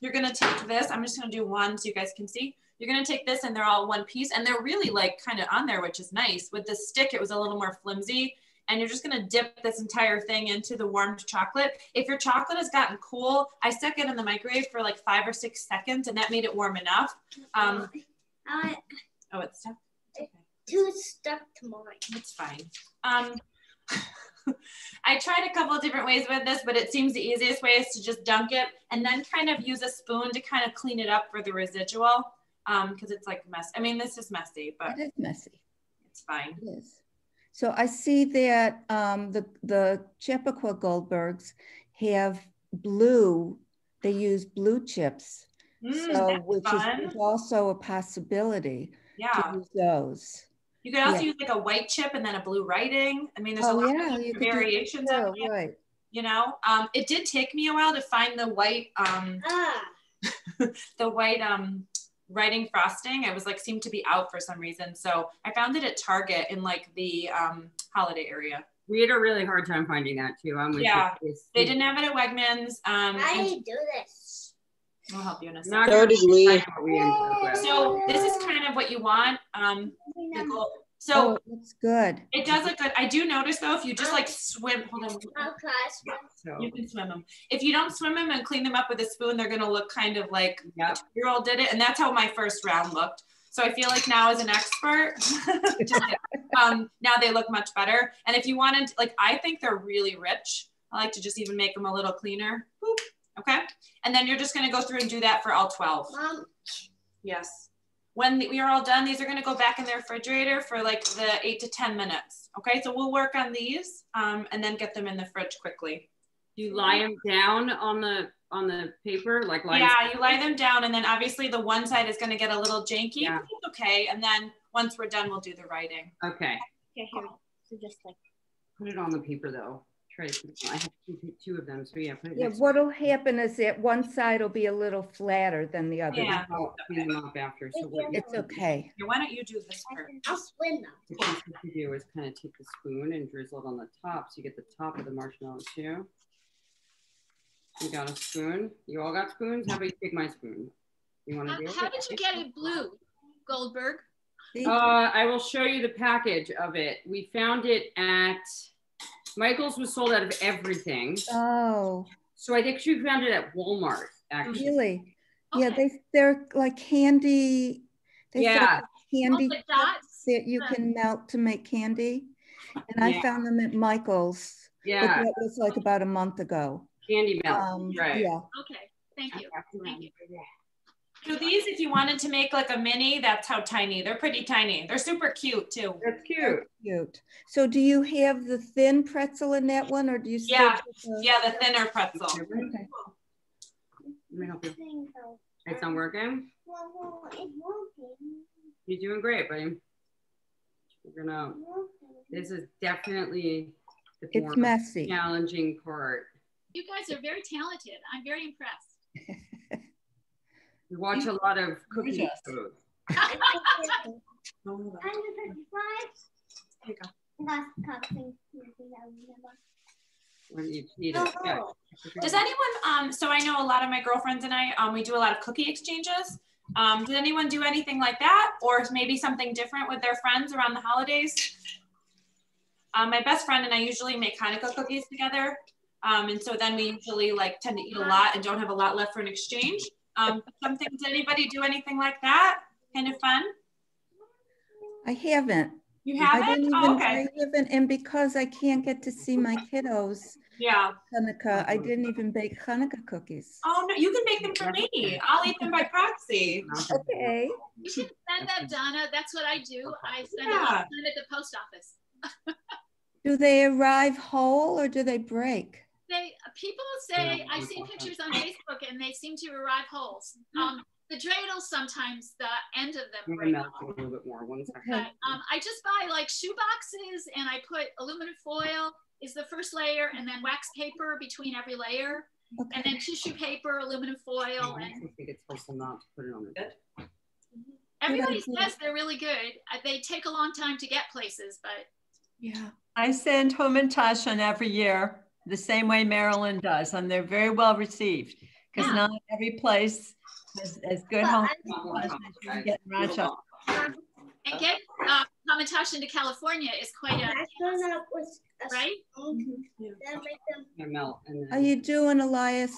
you're gonna take this. I'm just gonna do one so you guys can see. You're gonna take this, and they're all one piece, and they're really like kind of on there, which is nice. With the stick, it was a little more flimsy, and you're just gonna dip this entire thing into the warmed chocolate. If your chocolate has gotten cool, I stuck it in the microwave for like 5 or 6 seconds, and that made it warm enough. Oh, it's stuck? Okay. Too stuck to mine. It's fine. I tried a couple of different ways with this, but it seems the easiest way is to just dunk it and then kind of use a spoon to kind of clean it up for the residual, because it's like mess. I mean, this is messy, but it is messy. It's fine. It is. So I see that the Chappaqua Goldbergs have blue. They use blue chips, so which is also a possibility to use those. You could also use like a white chip and then a blue writing. I mean, there's a lot of variations of it. Right. You know, it did take me a while to find the white, the white writing frosting. It was like seemed to be out for some reason. So I found it at Target in like the holiday area. We had a really hard time finding that too. Yeah, they didn't have it at Wegmans. How do you do this? We'll help you in a second. So did we. So this is kind of what you want. So it's good. It does look good. I do notice though, if you just like swim, hold on. You can swim them. If you don't swim them and clean them up with a spoon, they're gonna look kind of like a 2-year-old did it. And that's how my first round looked. So I feel like now as an expert, now they look much better. And if you wanted, like, I think they're really rich. I like to just even make them a little cleaner. Boop. Okay. And then you're just gonna go through and do that for all 12. Mom. Yes. When we are all done, these are gonna go back in the refrigerator for like the 8 to 10 minutes. Okay, so we'll work on these and then get them in the fridge quickly. You lie them down on the paper, like yeah, you lie them down, and then obviously the one side is gonna get a little janky. Yeah. Okay, and then once we're done, we'll do the writing. Okay. Okay, here. So just like put it on the paper though. Try to. I have two of them, so yeah. Put it Yeah, what'll happen is that one side will be a little flatter than the other. Yeah. I'll clean them up after. So it's okay. Here, why don't you do this first? I'll swim them. What you do is kind of take the spoon and drizzle it on the top, so you get the top of the marshmallow too. You got a spoon? You all got spoons? How about you take my spoon? You want to do it? How did you get it blue, Goldberg? I will show you the package of it. We found it at Michael's. Was sold out of everything. Oh. So I think she found it at Walmart, actually. Really? Okay. Yeah, they're like candy. Yeah. Candy that you can melt to make candy. And I found them at Michael's. Yeah. But that was like about a month ago. Candy melt, right. Yeah. Okay, thank you. Thank you. So these, if you wanted to make like a mini, that's how tiny. They're pretty tiny. They're super cute too. That's cute. They're cute. So do you have the thin pretzel in that one, or do you still the thinner pretzel. Okay. Let me help you. It's not working? Well, it's working. You're doing great, buddy. We're gonna, this is definitely the more messy. Challenging part. You guys are very talented. I'm very impressed. We watch a lot of cooking shows. Does anyone, so I know a lot of my girlfriends and I, we do a lot of cookie exchanges. Did anyone do anything like that, or maybe something different with their friends around the holidays? My best friend and I usually make Hanukkah cookies together. And so then we usually like tend to eat a lot and don't have a lot left for an exchange. Something, did anybody do anything like that? Kind of fun? I haven't. You haven't? I haven't, and because I can't get to see my kiddos. Yeah. Hanukkah, I didn't even bake Hanukkah cookies. Oh no, you can make them for me. I'll eat them by proxy. Okay. You should send that, Donna. That's what I do. I send it at the post office. Do they arrive whole or do they break? People say, I've seen pictures on Facebook and they seem to arrive whole. The dreidels, sometimes the end of them break. Melt a little bit more. 1 second. But, I just buy like shoe boxes and I put aluminum foil is the first layer, and then wax paper between every layer, and then tissue paper, aluminum foil. I think it's supposed to not put it on it. Everybody says they're really good. They take a long time to get places, but yeah, I send Hamantaschen every year the same way Marilyn does, and they're very well received because not every place is as good Hamantaschen as you can get in Rochester. And get Hamantaschen to California is quite a right? Are you doing, Elias?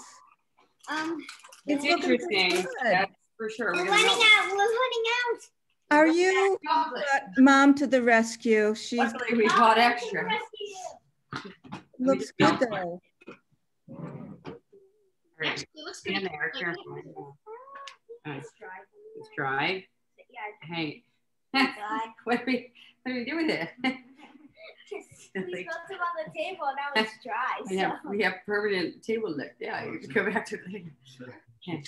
It's interesting. That's for sure. We're running out. We're running out. Are you Mom to the rescue? She's luckily we bought extra. Looks good though. Actually, it looks good. There, carefully. It's dry. Hey, what are we doing with it? We put them on the table. Now it's dry. We have permanent table lick. Yeah, you can go back to the thing. Okay.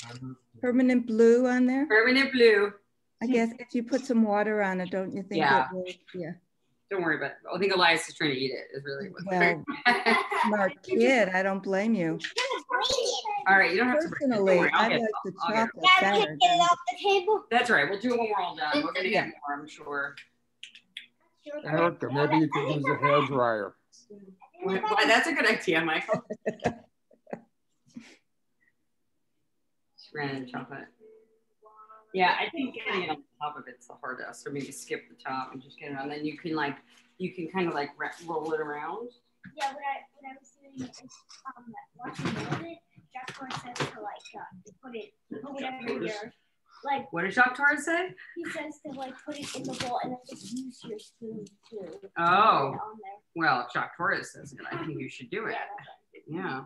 Permanent blue on there? Permanent blue. I guess if you put some water on it, don't you think it will? Yeah. Don't worry about it. I think Elias is trying to eat it. Is really what. Well, smart kid. I don't blame you. All right, you don't have to break it. Don't Personally, worry, I'll I get like it. the I'll get it. chocolate Dad, better. can you get it off the table? That's right. We'll do it when we're all done. We're gonna Yeah. get more, I'm sure. Erica, maybe you could use a hair dryer. Why, that's a good idea, Michael. Shredded chocolate. Yeah, I think getting it on top of it's the hardest. Or maybe skip the top and just get it on. Then you can kind of like roll it around. Yeah, when I was doing watching it, Jack Torres says to put it or whatever you're like. What does Jacques Torres say? He says to put it in the bowl and then just use your spoon too. Oh, well, Jacques Torres says it. I think you should do it. Yeah.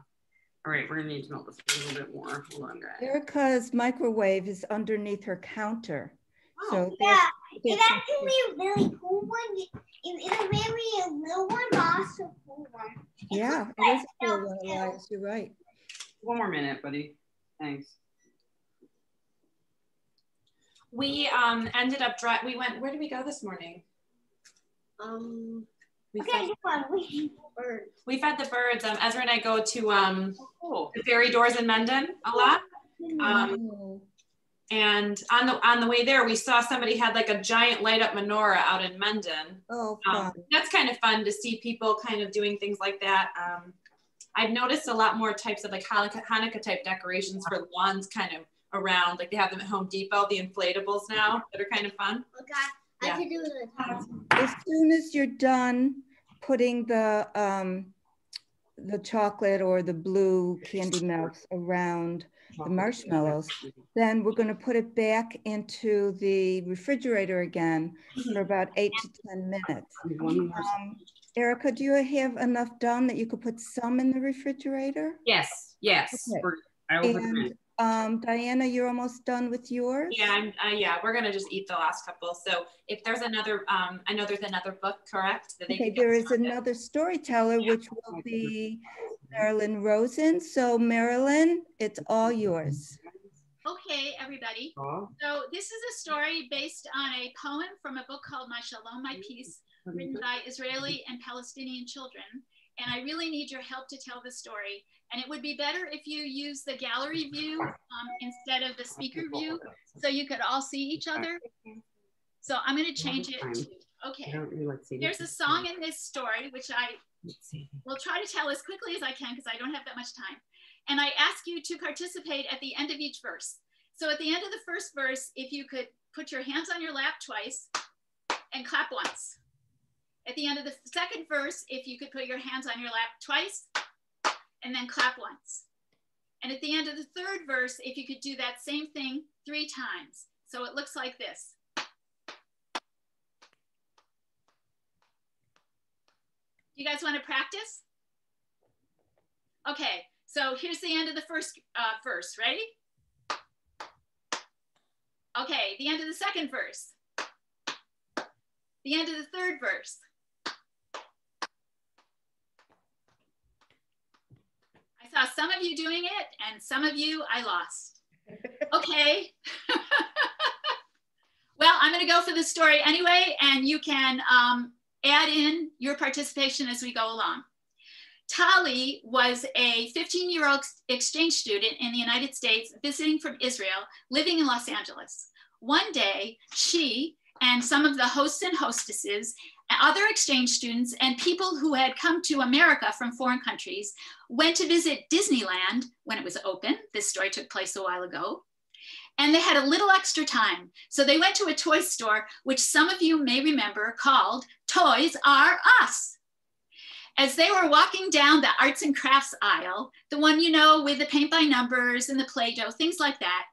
All right, we're gonna need to melt this a little bit more. Hold on, guys. Erica's microwave is underneath her counter. Oh. So yeah, it's actually a really cool one. It's a very little one, but also a cool one. Yeah, it is a cool one, Elias. You're right. One more minute, buddy. Thanks. We ended up we went. Where did we go this morning? We fed the birds. Ezra and I go to the Fairy Doors in Mendon a lot. And on the way there, we saw somebody had like a giant light up menorah out in Mendon. Oh, fun. That's kind of fun to see people kind of doing things like that. I've noticed a lot more types of like Hanukkah type decorations for lawns kind of around. Like they have them at Home Depot, the inflatables now that are kind of fun. Okay, I can do it. As soon as you're done putting the chocolate or the blue candy melts around the marshmallows, then we're going to put it back into the refrigerator again for about 8 to 10 minutes. Erica, do you have enough done that you could put some in the refrigerator? Yes, yes. Okay. And Diana, you're almost done with yours? Yeah, yeah, we're gonna just eat the last couple. So if there's another, I know there's another book, correct? That Okay, there is another storyteller, which will be Marilyn Rosen. So Marilyn, it's all yours. Okay, everybody. So this is a story based on a poem from a book called My Shalom, My Peace, written by Israeli and Palestinian children. And I really need your help to tell the story. And it would be better if you use the gallery view instead of the speaker view, so you could all see each other. So I'm going to change it to, okay. There's a song in this story, which I will try to tell as quickly as I can because I don't have that much time. And I ask you to participate at the end of each verse. So at the end of the first verse, if you could put your hands on your lap twice and clap once. At the end of the second verse, if you could put your hands on your lap twice and then clap once. And at the end of the third verse, if you could do that same thing 3 times. So it looks like this. You guys want to practice? Okay, so here's the end of the first verse. Ready? Okay, the end of the second verse. The end of the third verse. I saw some of you doing it and some of you I lost. Okay. Well, I'm going to go for the story anyway, and you can add in your participation as we go along. Tali was a 15-year-old exchange student in the United States visiting from Israel, living in Los Angeles. One day, she and some of the hosts and hostesses, other exchange students, and people who had come to America from foreign countries went to visit Disneyland when it was open. This story took place a while ago. And they had a little extra time. So they went to a toy store, which some of you may remember, called Toys R Us. As they were walking down the arts and crafts aisle, the one you know with the paint by numbers and the Play-Doh, things like that,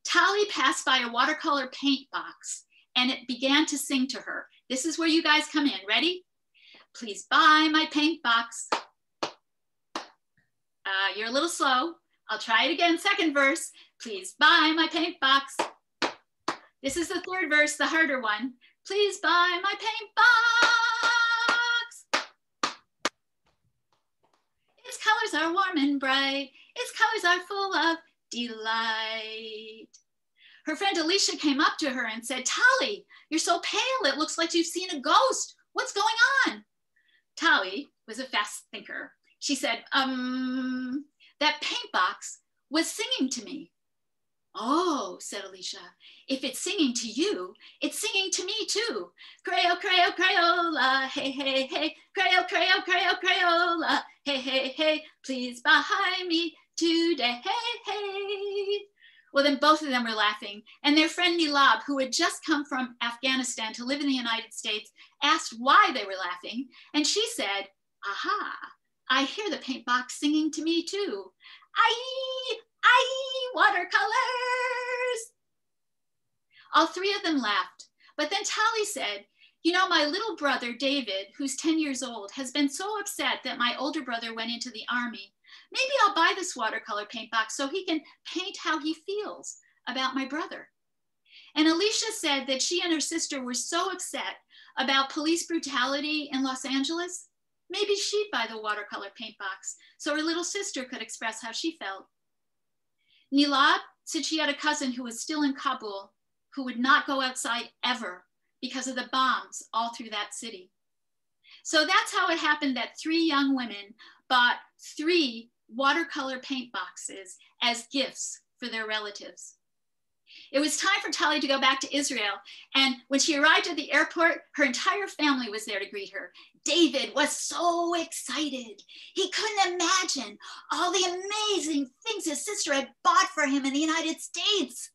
Tali passed by a watercolor paint box and it began to sing to her. This is where you guys come in. Ready? Please buy my paint box. You're a little slow. I'll try it again. Second verse. Please buy my paint box. This is the third verse, the harder one. Please buy my paint box. Its colors are warm and bright. Its colors are full of delight. Her friend Alicia came up to her and said, Tali, you're so pale. It looks like you've seen a ghost. What's going on? Tali was a fast thinker. She said, that paint box was singing to me. Oh, said Alicia, if it's singing to you, it's singing to me too. Crayo, Crayo, Crayola, hey, hey, hey. Crayo, Crayo, Crayo, Crayola, hey, hey, hey. Please buy me today, hey, hey. Well, then both of them were laughing, and their friend Nilab, who had just come from Afghanistan to live in the United States, asked why they were laughing, and she said, aha, I hear the paint box singing to me too. Aye, watercolors. All three of them laughed, but then Tali said, you know, my little brother, David, who's 10 years old, has been so upset that my older brother went into the army. Maybe I'll buy this watercolor paint box so he can paint how he feels about my brother. And Alicia said that she and her sister were so upset about police brutality in Los Angeles, maybe she'd buy the watercolor paint box so her little sister could express how she felt. Nilab said she had a cousin who was still in Kabul who would not go outside ever because of the bombs all through that city. So that's how it happened that 3 young women bought 3 watercolor paint boxes as gifts for their relatives. It was time for Tali to go back to Israel, and when she arrived at the airport, her entire family was there to greet her. David was so excited. He couldn't imagine all the amazing things his sister had bought for him in the United States.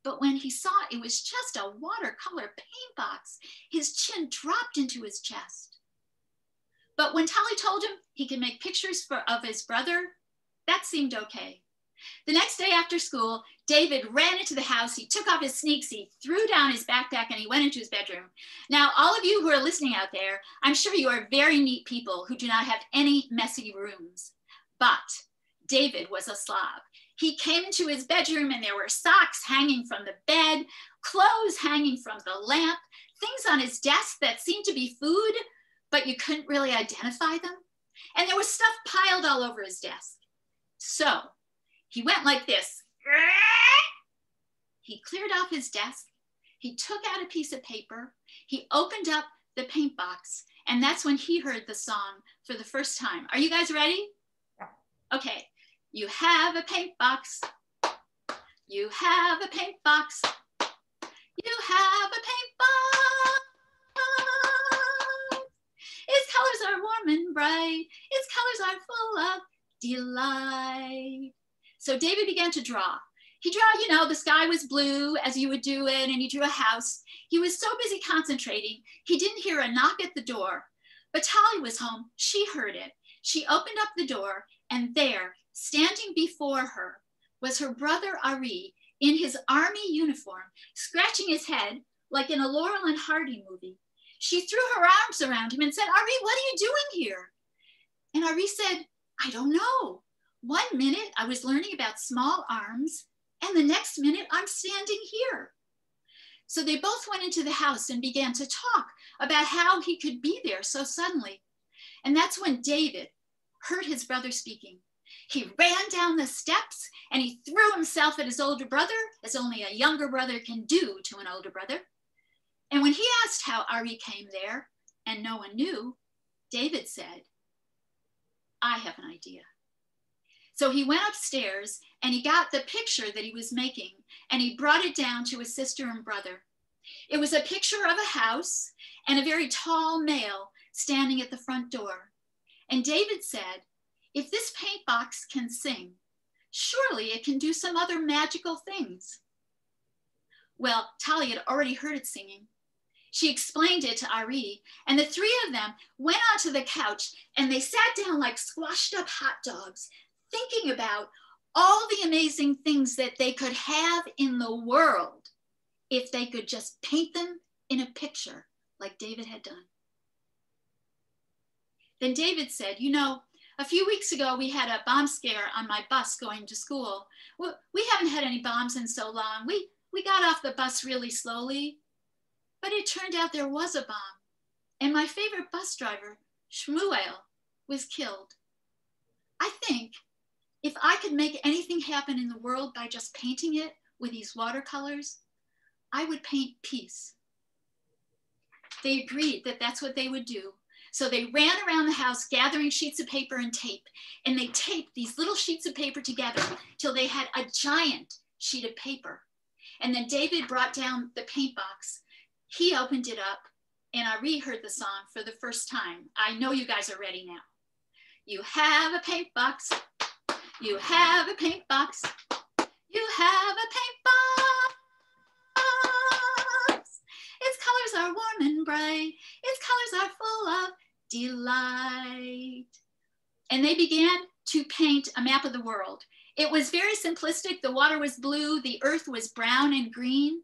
But when he saw it was just a watercolor paint box, his chin dropped into his chest. But when Tali told him he could make pictures of his brother, that seemed okay. The next day after school, David ran into the house, he took off his sneaks, he threw down his backpack, and he went into his bedroom. Now, all of you who are listening out there, I'm sure you are very neat people who do not have any messy rooms. But David was a slob. He came into his bedroom and there were socks hanging from the bed, clothes hanging from the lamp, things on his desk that seemed to be food, but you couldn't really identify them. And there was stuff piled all over his desk. So he went like this. He cleared off his desk. He took out a piece of paper. He opened up the paint box. And that's when he heard the song for the first time. Are you guys ready? Okay. You have a paint box. You have a paint box. You have a paint box. Its colors are warm and bright. Its colors are full of delight. So David began to draw. He drew, you know, the sky was blue as you would do it, and he drew a house. He was so busy concentrating, he didn't hear a knock at the door. But Tali was home. She heard it. She opened up the door, and there, standing before her, was her brother Ari in his army uniform, scratching his head like in a Laurel and Hardy movie. She threw her arms around him and said, Ari, what are you doing here? And Ari said, I don't know. 1 minute I was learning about small arms, and the next minute I'm standing here. So they both went into the house and began to talk about how he could be there so suddenly. And that's when David heard his brother speaking. He ran down the steps and he threw himself at his older brother, as only a younger brother can do to an older brother. And when he asked how Ari came there and no one knew, David said, I have an idea. So he went upstairs and he got the picture that he was making and he brought it down to his sister and brother. It was a picture of a house and a very tall male standing at the front door. And David said, if this paint box can sing, surely it can do some other magical things. Well, Tali had already heard it singing. She explained it to Ari, and the 3 of them went onto the couch and they sat down like squashed up hot dogs, thinking about all the amazing things that they could have in the world if they could just paint them in a picture like David had done. Then David said, you know, a few weeks ago we had a bomb scare on my bus going to school. We haven't had any bombs in so long. We got off the bus really slowly, but it turned out there was a bomb. And my favorite bus driver, Shmuel, was killed. I think if I could make anything happen in the world by just painting it with these watercolors, I would paint peace. They agreed that that's what they would do. So they ran around the house gathering sheets of paper and tape, and they taped these little sheets of paper together till they had a giant sheet of paper. And then David brought down the paint box. He opened it up, and I reheard the song for the first time. I know you guys are ready now. You have a paint box. You have a paint box. You have a paint box. Its colors are warm and bright. Its colors are full of delight. And they began to paint a map of the world. It was very simplistic. The water was blue. The earth was brown and green.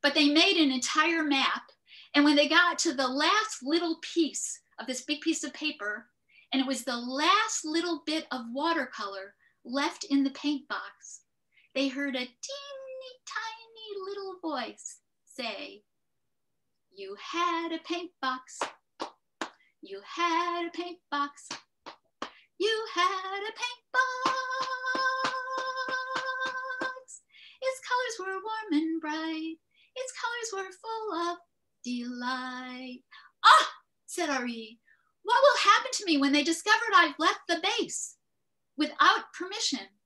But they made an entire map. And when they got to the last little piece of this big piece of paper, and it was the last little bit of watercolor left in the paint box, they heard a teeny tiny little voice say, "You had a paint box. You had a paint box. You had a paint box. Its colors were warm and bright. Its colors were full of delight." "Ah," said Ari, "what will happen to me when they discovered I've left the base without permission?"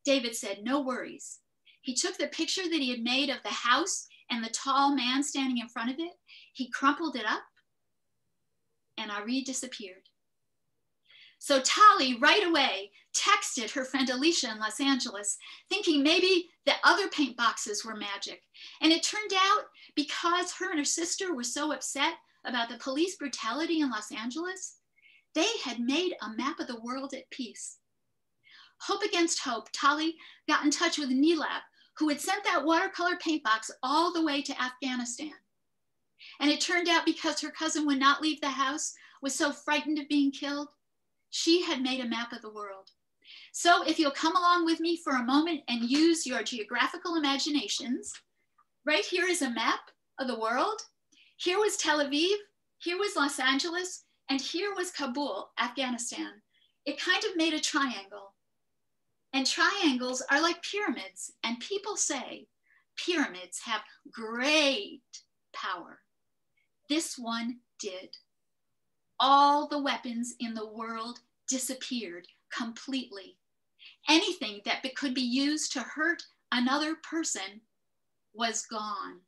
David said, "No worries." He took the picture that he had made of the house and the tall man standing in front of it. He crumpled it up, and Ari disappeared. So Tali right away texted her friend Alicia in Los Angeles, thinking maybe the other paint boxes were magic. And it turned out, because her and her sister were so upset about the police brutality in Los Angeles, they had made a map of the world at peace. Hope against hope, Tali got in touch with Nilab, who had sent that watercolor paint box all the way to Afghanistan. And it turned out, because her cousin would not leave the house, was so frightened of being killed, she had made a map of the world. So if you'll come along with me for a moment and use your geographical imaginations, right here is a map of the world. Here was Tel Aviv, here was Los Angeles, and here was Kabul, Afghanistan. It kind of made a triangle. And triangles are like pyramids, and people say pyramids have great power. This one did. All the weapons in the world disappeared completely. Anything that could be used to hurt another person was gone.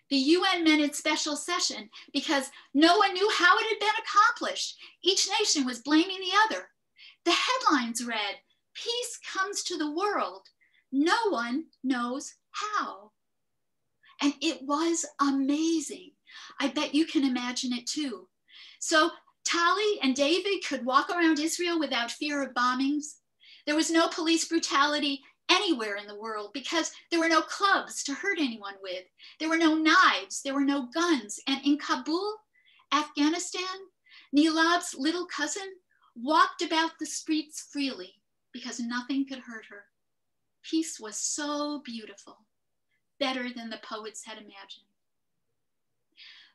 The UN met in special session because no one knew how it had been accomplished. Each nation was blaming the other. The headlines read, "Peace comes to the world. No one knows how." And it was amazing. I bet you can imagine it too. So Tali and David could walk around Israel without fear of bombings. There was no police brutality anywhere in the world because there were no clubs to hurt anyone with. There were no knives, there were no guns. And in Kabul, Afghanistan, Nilab's little cousin walked about the streets freely because nothing could hurt her. Peace was so beautiful, better than the poets had imagined.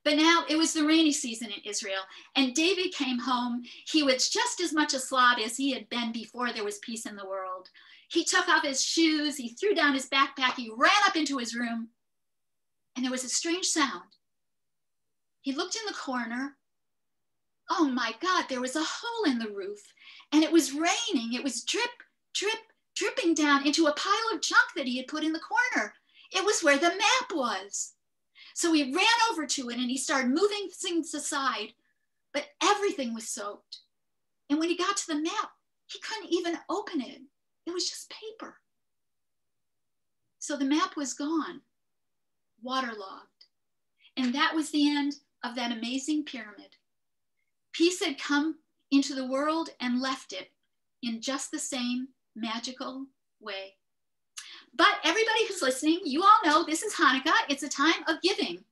But now it was the rainy season in Israel, and David came home. He was just as much a slob as he had been before there was peace in the world. He took off his shoes, he threw down his backpack, he ran up into his room, and there was a strange sound. He looked in the corner. Oh my God, there was a hole in the roof, and it was raining. It was drip, drip, dripping down into a pile of junk that he had put in the corner. It was where the map was. So he ran over to it and he started moving things aside, but everything was soaked. And when he got to the map, he couldn't even open it. It was just paper. So the map was gone, waterlogged. And that was the end of that amazing pyramid. Peace had come into the world and left it in just the same magical way. But everybody who's listening, you all know this is Hanukkah. It's a time of giving.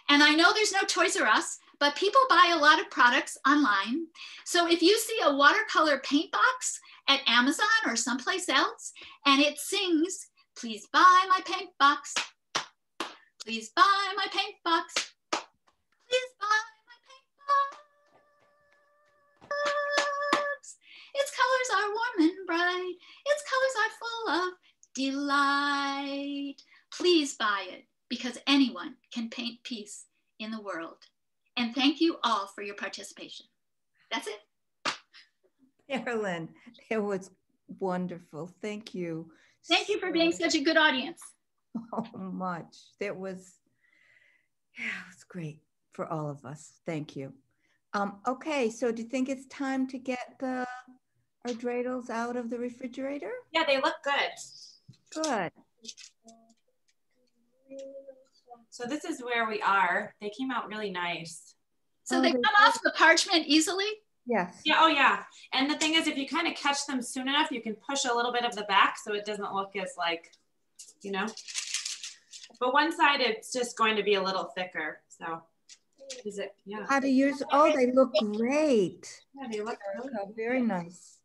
And I know there's no Toys R Us, but people buy a lot of products online. So if you see a watercolor paint box at Amazon or someplace else, and it sings, "Please buy my paint box. Please buy my paint box. Please buy my paint box. Its colors are warm and bright. Its colors are full of delight. Please buy it, because anyone can paint peace in the world." And thank you all for your participation. That's it. Marilyn, it was wonderful. Thank you. Thank you for being such a good audience. So much. It was great for all of us. Thank you. Okay, so do you think it's time to get our dreidels out of the refrigerator? Yeah, they look good. Good. So this is where we are. They came out really nice. So they come off the parchment easily? Yes. Yeah, oh yeah. And the thing is, if you kind of catch them soon enough, you can push a little bit of the back so it doesn't look as like, you know. But one side, it's just going to be a little thicker. So is it, yeah. How do yours? Oh, they look great. Yeah, they look really good. Very nice.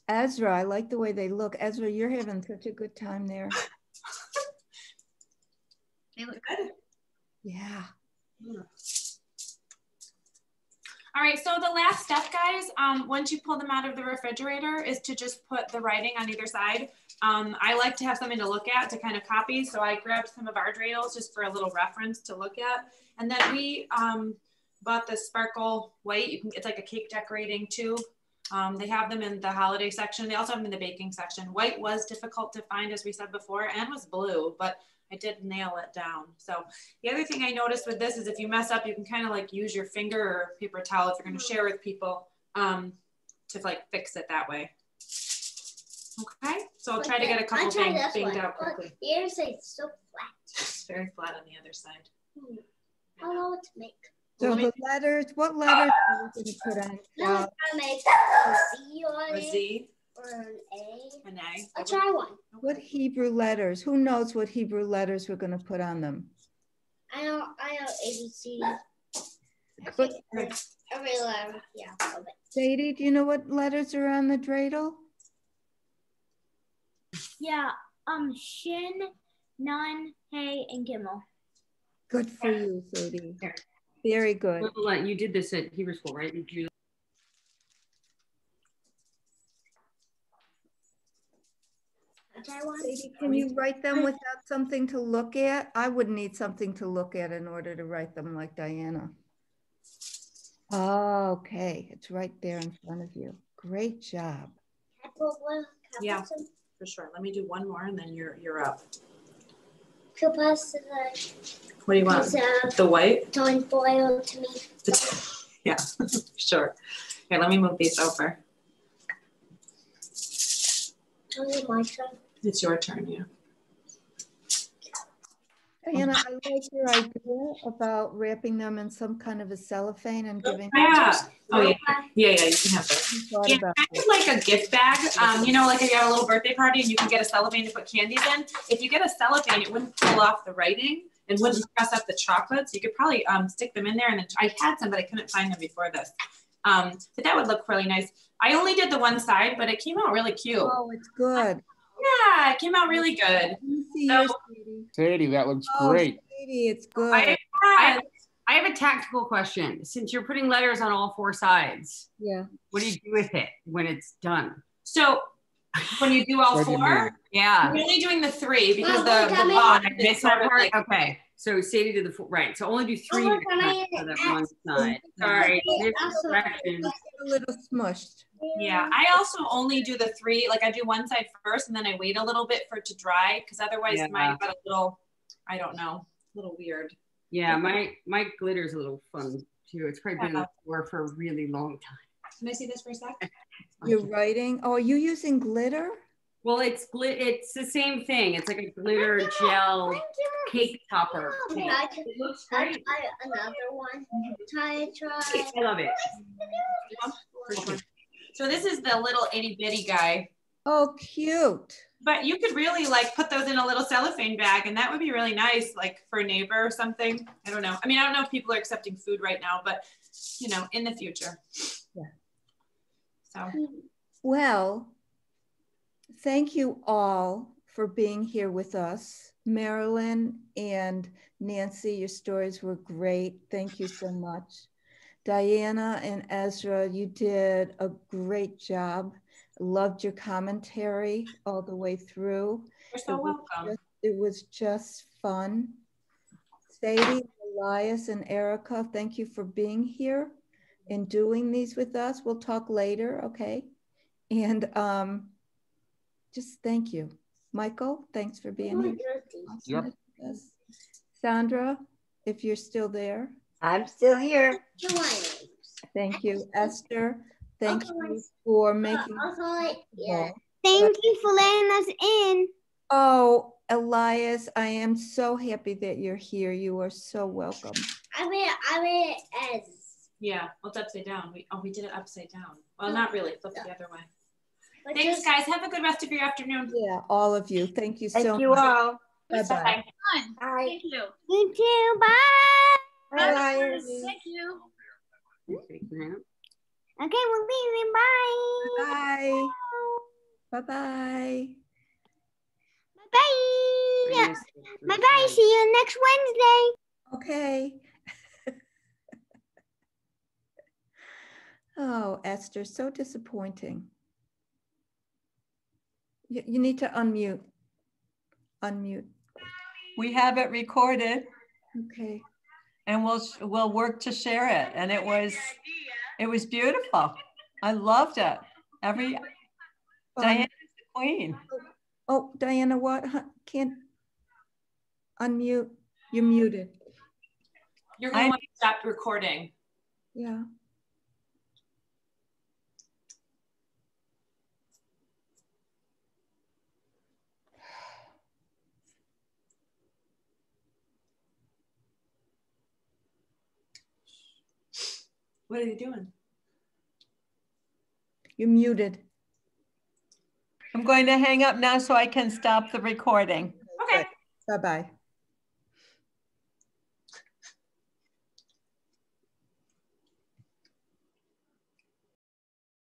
Ezra, I like the way they look. Ezra, you're having such a good time there. They look good. Yeah. All right, so the last step, guys, once you pull them out of the refrigerator is to just put the writing on either side. I like to have something to look at to kind of copy. So I grabbed some of our dreidels just for a little reference to look at. And then we bought the sparkle white. It's like a cake decorating tube. They have them in the holiday section. They also have them in the baking section. White was difficult to find, as we said before, and was blue, but I did nail it down. So the other thing I noticed with this is if you mess up, you can kind of like use your finger or paper towel if you're going to share with people to like fix it that way. Okay, so I'll try to get a couple things banged out quickly. Yours is so flat. It's very flat on the other side. I don't know what to make. So the letters, what letters are we going to put on? No, I'm gonna make a Z on A it. Z. Or an A. An A. I'll try one. What Hebrew letters? Who knows what Hebrew letters we're going to put on them? I know ABC. But, Every letter, yeah. Sadie, do you know what letters are on the dreidel? Yeah, Shin, Nun, Hey, and Gimel. Good for you, Sadie. Very good. You did this at Hebrew school, right? You Sadie, can you write them without something to look at? I would need something to look at in order to write them like Diana. Oh, okay, it's right there in front of you. Great job. Yeah, for sure. Let me do one more and then you're up. What do you want? The white? Don't boil to me. Yeah, sure. Here, let me move these over. It's my turn. It's your turn, yeah. Diana, I like your idea about wrapping them in some kind of a cellophane and giving. Yeah. Oh yeah. Yeah, you can have those. Yeah, kind of like a gift bag. You know, like if you have a little birthday party and you can get a cellophane to put candies in. If you get a cellophane, it wouldn't pull off the writing and wouldn't press up the chocolates. You could probably stick them in there. And then I had some, but I couldn't find them before this. But that would look really nice. I only did the one side, but it came out really cute. Oh, it's good. Yeah, it came out really good. So, Sadie, that looks great. Sadie, it's good. I have a tactical question. Since you're putting letters on all four sides, yeah, what do you do with it when it's done? So when you do all four, yeah, we're only doing the three because the I missed that part. Okay, so Sadie did the four, right. So only do three for that one side. Sorry, a little smushed. Yeah, I also only do the three. Like I do one side first, and then I wait a little bit for it to dry because otherwise it might get a little, I don't know, a little weird. Yeah, my glitter's a little fun too. It's probably been on the floor for a really long time. Can I see this for a sec? You're writing. Oh, are you using glitter? Well, it's the same thing. It's like a glitter gel cake topper. It looks great. Another one. Try. I love it. So this is the little itty bitty guy. Oh, cute. But you could really like put those in a little cellophane bag and that would be really nice, like for a neighbor or something. I don't know. I mean, I don't know if people are accepting food right now, but you know, in the future. Yeah. So. Well, thank you all for being here with us. Marilyn and Nancy, your stories were great. Thank you so much. Diana and Ezra, you did a great job. Loved your commentary all the way through. You're so welcome. It was just fun. Sadie, Elias, and Erica, thank you for being here. in doing these with us. We'll talk later, okay? And just thank you. Michael, thanks for being here. Yep. Sandra, if you're still there. I'm still here. Thank you. Esther, thank you for making. Thank you for letting us in. Oh, Elias, I am so happy that you're here. You are so welcome. I read it as. Yeah, well, it's upside down. We did it upside down. Well, not really. Flip it the other way. Thanks, guys. Have a good rest of your afternoon. Yeah, all of you. Thank you so much. Thank you all. Bye-bye. Bye. Thank you. You too. Bye. Bye. Thank you. Okay, we're leaving. Bye. Bye. Bye-bye. Bye. Bye-bye. See you next Wednesday. Okay. Oh, Esther, so disappointing. You need to unmute. Unmute. We have it recorded. Okay. And we'll work to share it. And it was beautiful. I loved it. Diana's the queen. Oh, Diana, what? Can't unmute. You're muted. You're going to want to stop recording. Yeah. What are you doing? You're muted. I'm going to hang up now so I can stop the recording. Okay. Bye-bye.